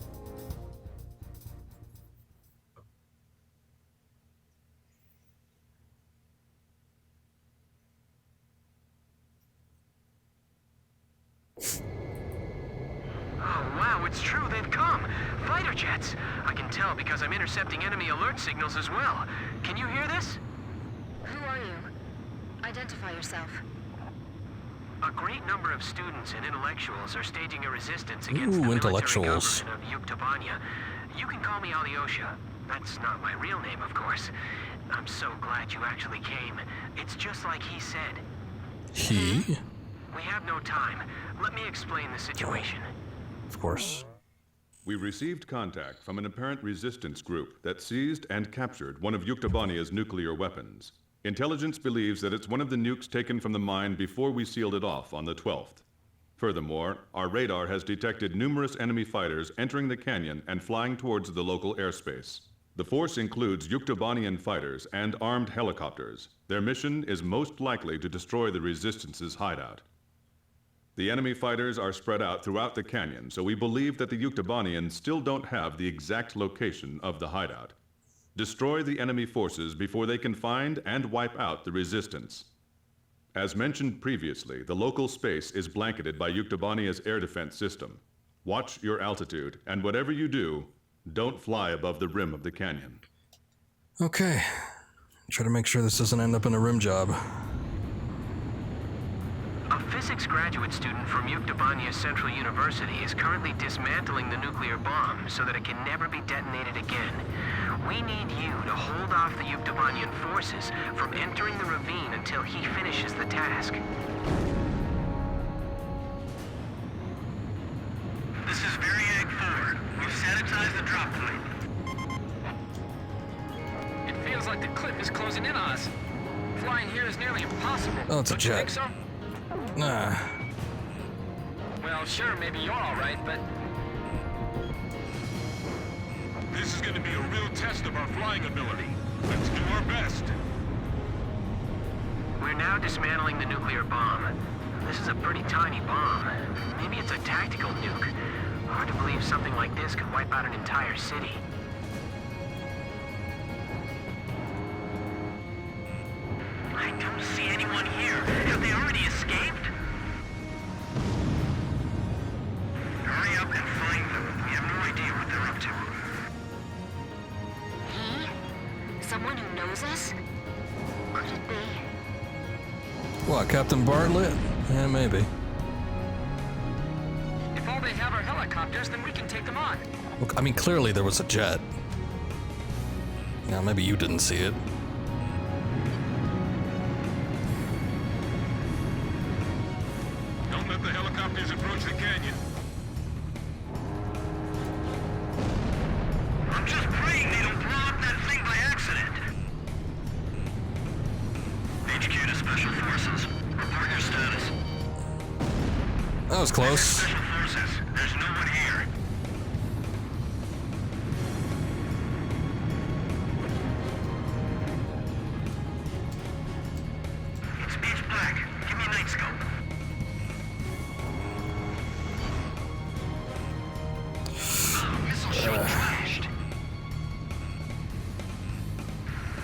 S8: Oh, wow, it's true, they've come. Fighter jets. I can tell because I'm intercepting enemy alert signals as well. Can you hear this?
S7: Who are you? Identify yourself.
S8: A great number of students and intellectuals are staging a resistance against the
S1: intellectuals.
S8: military government of Yuktobania. You can call me Alyosha. That's not my real name, of course. I'm so glad you actually came. It's just like he said.
S1: He?
S8: We have no time. Let me explain the situation.
S1: Of course.
S6: We received contact from an apparent resistance group that seized and captured one of Yuktobania's nuclear weapons. Intelligence believes that it's one of the nukes taken from the mine before we sealed it off on the 12th. Furthermore, our radar has detected numerous enemy fighters entering the canyon and flying towards the local airspace. The force includes Yuktobanian fighters and armed helicopters. Their mission is most likely to destroy the Resistance's hideout. The enemy fighters are spread out throughout the canyon, so we believe that the Yuktobanians still don't have the exact location of the hideout. Destroy the enemy forces before they can find and wipe out the Resistance. As mentioned previously, the local space is blanketed by Yuktobania's air defense system. Watch your altitude, and whatever you do, don't fly above the rim of the canyon.
S1: Okay. Try to make sure this doesn't end up in a rim job.
S13: A physics graduate student from Yuktobania Central University is currently dismantling the nuclear bomb so that it can never be detonated again. We need you to hold off the Yuktobanian forces from entering the ravine until he finishes the task.
S8: This is Variag 4. We've sanitized the drop point.
S13: It feels like the cliff is closing in on us. Flying here is nearly impossible.
S1: Oh, it's a
S13: Don't you
S1: jet.
S13: think so?
S1: Nah.
S13: Well, sure, maybe you're all right, but
S12: This is gonna be a real test of our flying ability. Let's do our best.
S13: we're now dismantling the nuclear bomb. This is a pretty tiny bomb. Maybe it's a tactical nuke. Hard to believe something like this could wipe out an entire city.
S8: I don't see anyone here. Have they already escaped? Hurry up and find them. We have no idea what they're up to.
S7: He? Someone who knows us? Could it be?
S1: What, Captain Bartlett? Yeah, maybe.
S13: If all they have are helicopters, then we can take them on.
S1: Look, I mean, clearly there was a jet. Now, maybe you didn't see it.
S12: Don't let the helicopters approach the canyon.
S8: I'm just praying they don't blow up that thing by accident. HQ to Special Forces. Report your status.
S1: That was close.
S8: Special Forces. There's no one here. It's pitch black. Give me a night scope. Missile shield trashed.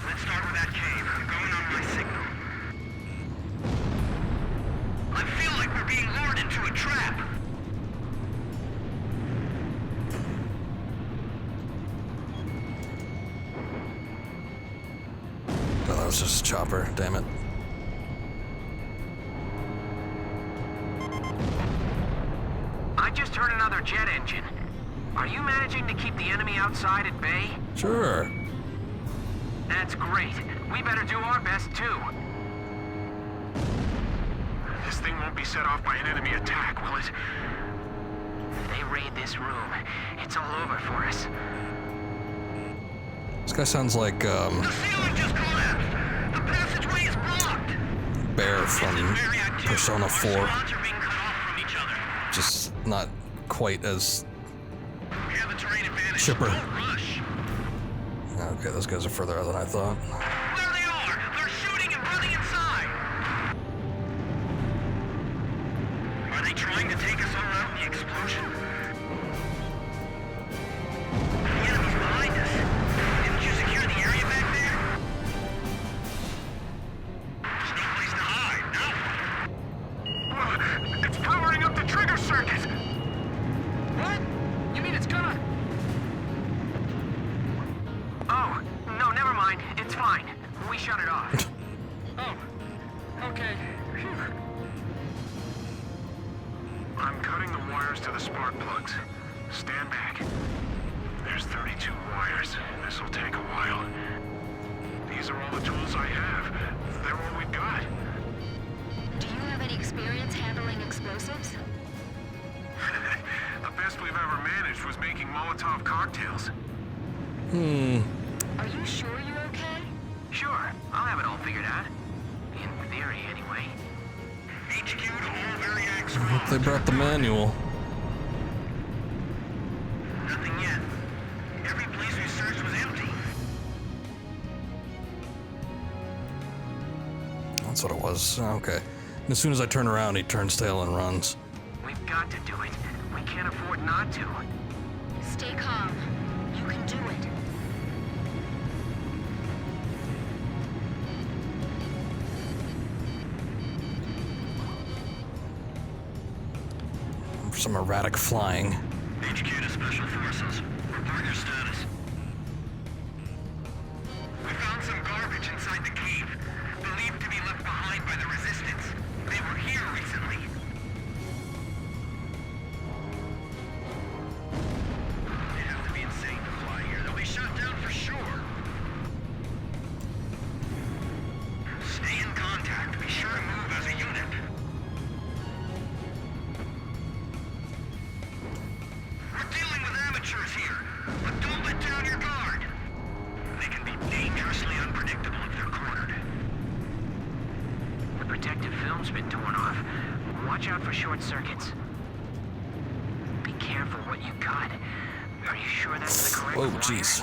S8: Let's start with that cave. I'm going on my signal. I feel like we're being lured into a trap.
S1: Oh, that was just a chopper. Damn it.
S13: I just heard another jet engine. Are you managing to keep the enemy outside at bay?
S1: Sure.
S13: That's great. We better do our best, too.
S12: This thing won't be set off by an enemy attack, will it?
S13: If they raid this room, it's all over for us.
S1: This guy sounds like,
S8: The ceiling just collapsed. The passageway is blocked.
S1: Bear from
S8: Very active.
S1: Persona
S8: Our
S1: 4.
S8: squads are being cut off from each other.
S1: Just not quite as
S8: We have the terrain advantage.
S1: chipper.
S8: Don't rush.
S1: Okay, those guys are further out than I thought.
S8: There they are. They're shooting and running inside. Are they trying to take us all out in the explosion? The enemy's behind us. Didn't you secure the area back there? There's no place to hide. No.
S12: It's powering up the trigger circuit!
S13: What? You mean it's gonna... Oh, no, never mind. It's fine. We shut it off. Oh, okay. Phew.
S12: I'm cutting the wires to the spark plugs. Stand back. There's 32 wires. This'll take a while. These are all the tools I have. They're all we've got.
S7: Do you have any experience handling explosives?
S12: The best best we've ever managed was making Molotov cocktails.
S11: Are you sure you're okay?
S13: Sure, I'll have it all figured out. In theory, anyway.
S8: HQ to all Variax
S1: I hope they brought the manual.
S8: Nothing yet. Every place we searched was empty.
S1: That's what it was. Okay. And as soon as I turn around, he turns tail and runs.
S13: We've got to do it. We can't afford not to.
S7: Stay calm. You can do it.
S1: Some erratic flying.
S8: HQ to Special Forces. Report your status. We found some garbage inside the cave, believed to be left behind by the Resistance. They were here recently. They have to be insane to fly here. They'll be shot down for sure. Stay in contact. Be sure to move as a unit. We're dealing with amateurs here, but don't let down your guard. They can be dangerously unpredictable if they're cornered.
S13: The protective film's been torn off. Watch out for short circuits. Be careful what you got. Are you sure that's the correct
S1: Oh,
S13: flyer?
S1: jeez.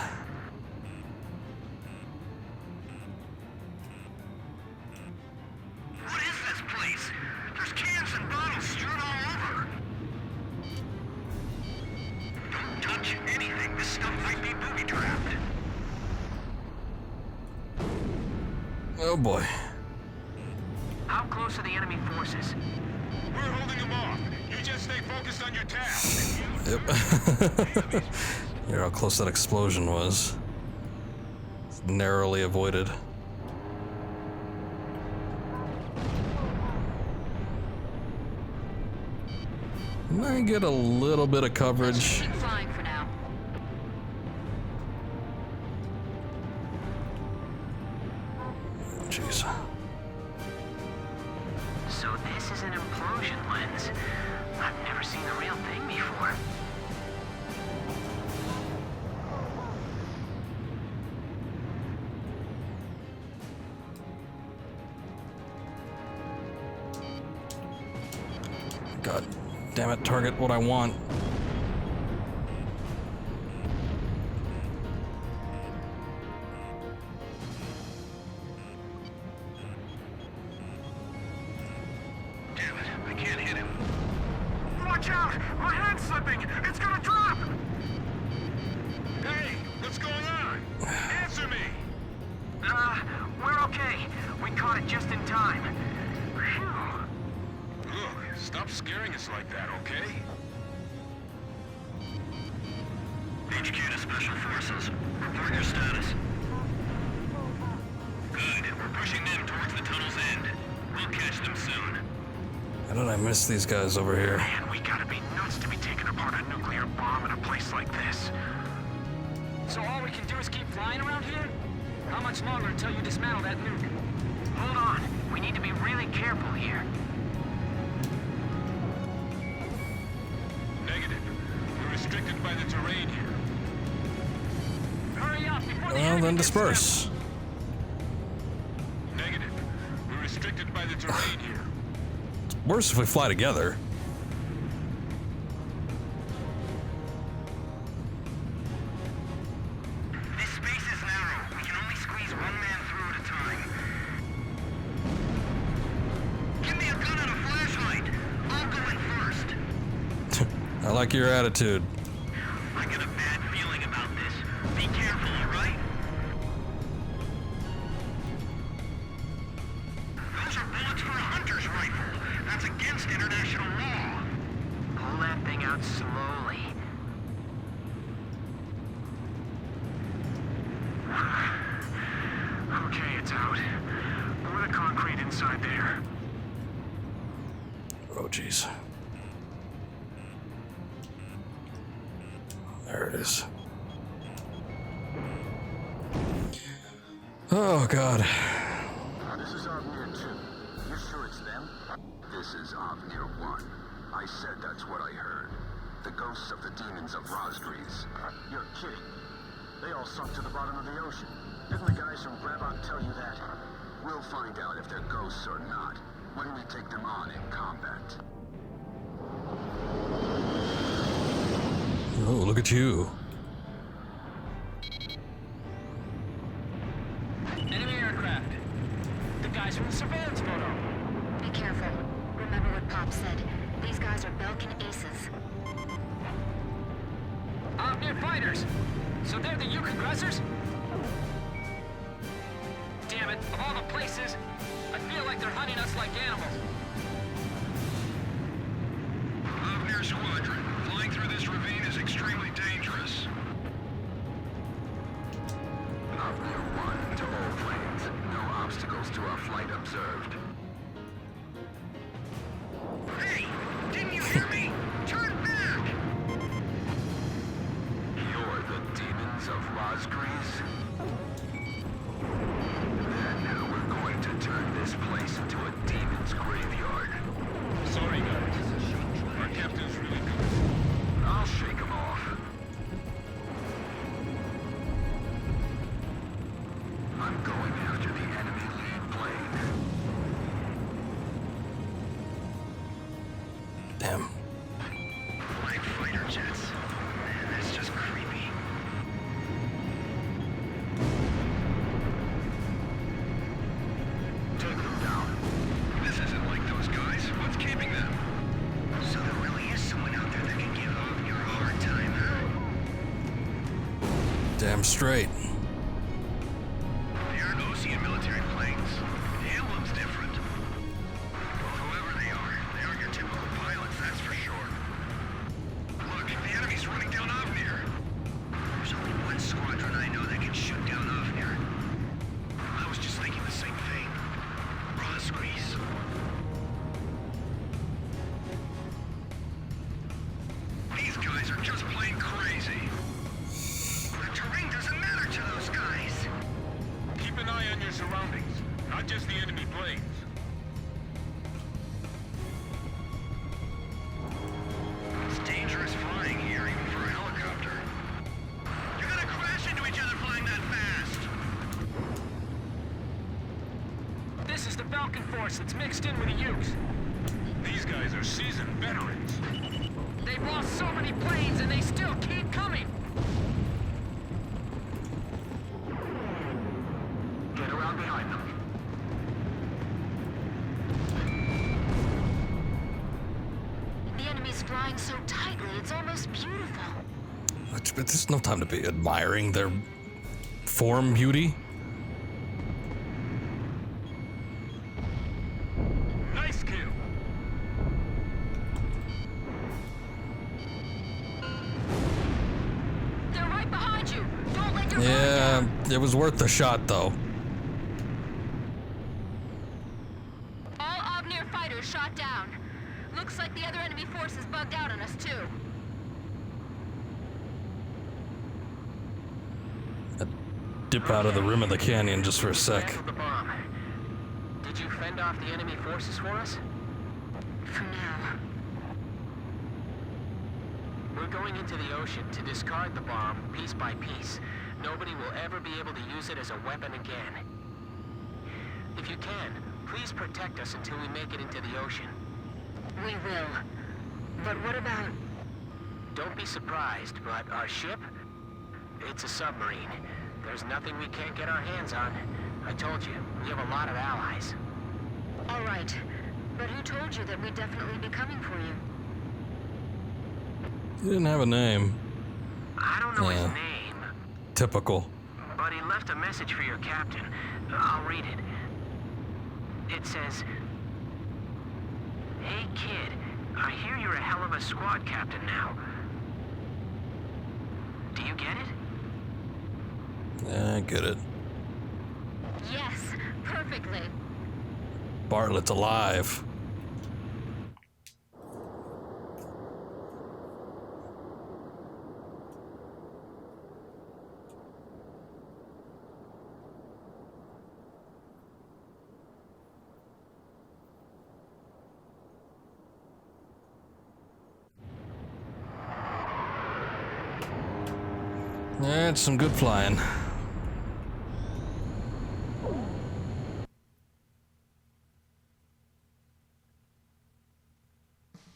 S8: What is this place? There's cans and bottles strewn all over. Don't touch anything. This stuff might be booby-trapped.
S1: Oh boy.
S12: How close are the enemy forces? We're holding them off. You just stay focused on your task.
S1: Yep. Hear how close that explosion was. It's narrowly avoided. I get a little bit of coverage.
S11: Keep flying for now.
S1: Jeez.
S13: So this is an implosion lens. I've never seen the real thing before.
S1: God damn it, target what I want.
S8: Damn it, I can't hit him.
S12: Watch out! My hand's slipping! It's gonna drop! Hey, what's going on? Answer me!
S13: We're okay. We caught it just in time. Phew.
S12: Look, stop scaring us like that, okay?
S8: HQ to Special Forces. Report your status. Good. We're pushing them towards the tunnel's end. We'll catch them soon.
S1: How did I miss these guys over here?
S12: Man, we gotta be nuts to be taking apart a nuclear bomb in a place like this.
S14: So all we can do is keep flying around here? How much longer until you dismantle that nuke?
S13: Hold on. We need to be really careful here.
S12: Negative. We're restricted by the terrain here.
S14: Hurry up before the
S1: Well,
S14: enemy
S1: then
S14: gets
S1: disperse.
S12: Negative. We're restricted by the terrain here.
S1: Worse if we fly together.
S8: This space is narrow. We can only squeeze one man through at a time. Give me a gun and a flashlight. I'll go in first.
S1: I like your attitude.
S8: I got a bad feeling about this. Be careful, all right? Those are bullets for a hunter's rifle. That's against international law.
S13: Pull that thing out slowly.
S12: Okay, it's out. Pour the concrete inside there.
S1: Oh, jeez. There it is. Oh, God.
S4: This is Avnir 2. You sure it's them? This is Avnir 1. I said that's what I heard. The
S9: ghosts of the demons of Rosgreaves.
S8: You're kidding. They all sunk to the bottom of the ocean. Didn't the guys from Grabot tell you that?
S9: We'll find out if they're ghosts or not when we take them on in combat.
S1: Oh, look at you.
S14: Enemy aircraft. The guys from the surveillance photo.
S7: Be careful. Remember what Pop said. These guys are Belkin aces.
S14: Near fighters. So they're the Uke aggressors? Damn it, of all the places, I feel like they're hunting us like animals.
S8: Avnir Squadron, flying through this ravine is extremely dangerous.
S9: Avnir 1 to all planes. No obstacles to our flight observed.
S8: Hey! Didn't you hear me? Turn back!
S9: You're the demons of Rosgreaves? Then we're going to turn this place into a demon's graveyard.
S12: Sorry, guys. Our captain's really good.
S9: I'll shake him off. I'm going after the enemy lead plane.
S1: Damn.
S8: Like fighter jets. That's just creepy.
S9: Take them down.
S8: This isn't like those guys. What's keeping them? So there really is someone out there that can give Avnir a hard time, huh?
S1: Damn straight.
S8: They aren't Osean military planes. The emblem's different. Well, whoever they aren't your typical pilots, that's for sure. Look, the enemy's running down Avnir. There's only one squadron I know that can shoot down Avnir. I was just thinking the same thing. Rosgreaves. These guys are just plain crazy. The terrain doesn't matter to those guys.
S12: Keep an eye on your surroundings, not just the enemy planes.
S8: It's dangerous flying here, even for a helicopter. You're gonna crash into each other flying that fast.
S14: This is the Falcon Force that's mixed in with the Ukes.
S12: These guys are seasoned veterans.
S14: They've lost so many planes and they still keep coming.
S9: Get around behind them.
S7: The enemy's flying so tightly, it's almost beautiful.
S1: But there's no time to be admiring their form beauty.
S12: Nice kill.
S7: They're right behind you. Don't let your
S1: Yeah, it was worth the shot though.
S7: All Avnir fighters shot down. Looks like the other enemy force is bugged out on us too.
S1: Dip out of the rim of the canyon just for a sec.
S13: Dismantled the bomb. Did you fend off the enemy forces for us?
S7: For now.
S13: We're going into the ocean to discard the bomb piece by piece. Nobody will ever be able to use it as a weapon again. If you can, please protect us until we make it into the ocean.
S7: We will. But what about...
S13: Don't be surprised, but our ship? It's a submarine. There's nothing we can't get our hands on. I told you, we have a lot of allies.
S7: All right. But who told you that we'd definitely be coming for you?
S1: He didn't have a name.
S13: I don't know his
S1: Yeah.
S13: name,
S1: Typical.
S13: but he left a message for your captain. I'll read it. It says, "Hey kid, I hear you're a hell of a squad captain now. Do you get it?"
S1: Yeah, I get it.
S7: Yes, perfectly.
S1: Bartlett's alive. That's some good flying.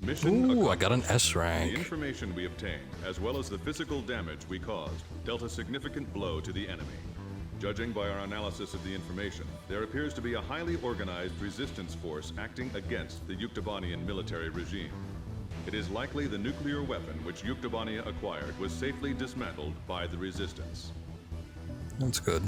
S6: Mission
S1: Ooh, I got an
S6: accomplished.
S1: S rank.
S6: The information we obtained, as well as the physical damage we caused, dealt a significant blow to the enemy. Judging by our analysis of the information, there appears to be a highly organized resistance force acting against the Yuktobanian military regime. It is likely the nuclear weapon which Yuktobania acquired was safely dismantled by the resistance.
S1: That's good.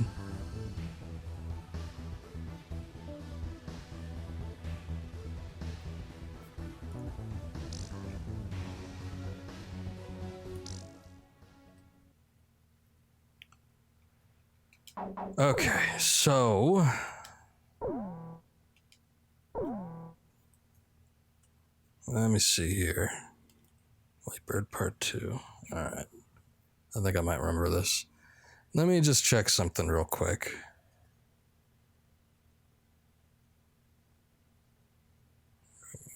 S1: Okay, so let me see here. Whitebird Part 2. Alright. I think I might remember this. Let me just check something real quick.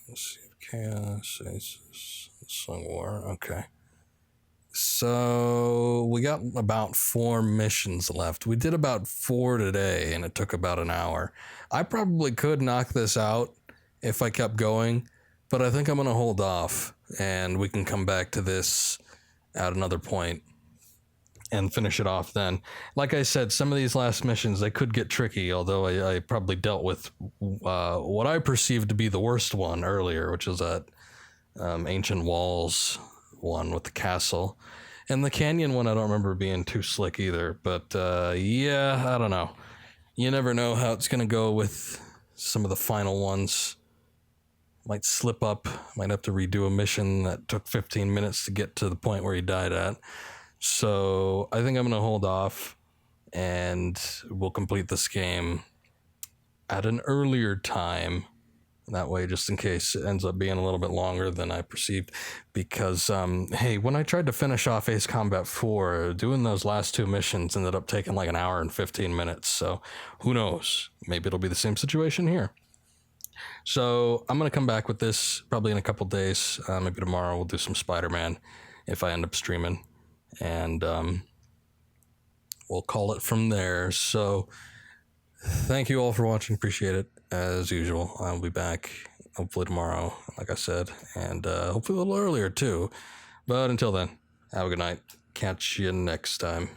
S1: Let's see if Chaos, Aces, Unsung War. Okay. So we got about 4 missions left. We did about 4 today, and it took about an hour. I probably could knock this out if I kept going, but I think I'm going to hold off, and we can come back to this at another point and finish it off then. Like I said, some of these last missions, they could get tricky, although I probably dealt with what I perceived to be the worst one earlier, which is that Ancient Walls one with the castle. And the canyon one I don't remember being too slick either, but yeah, I don't know. You never know how it's going to go with some of the final ones. Might slip up, might have to redo a mission that took 15 minutes to get to the point where he died at. So I think I'm going to hold off, and we'll complete this game at an earlier time. That way, just in case it ends up being a little bit longer than I perceived. Because, hey, when I tried to finish off Ace Combat 4, doing those last 2 missions ended up taking like an hour and 15 minutes. So who knows? Maybe it'll be the same situation here. So I'm going to come back with this probably in a couple days. Maybe tomorrow we'll do some Spider-Man if I end up streaming. And we'll call it from there. So thank you all for watching. Appreciate it. As usual, I'll be back hopefully tomorrow, like I said, and hopefully a little earlier too. But until then, have a good night. Catch you next time.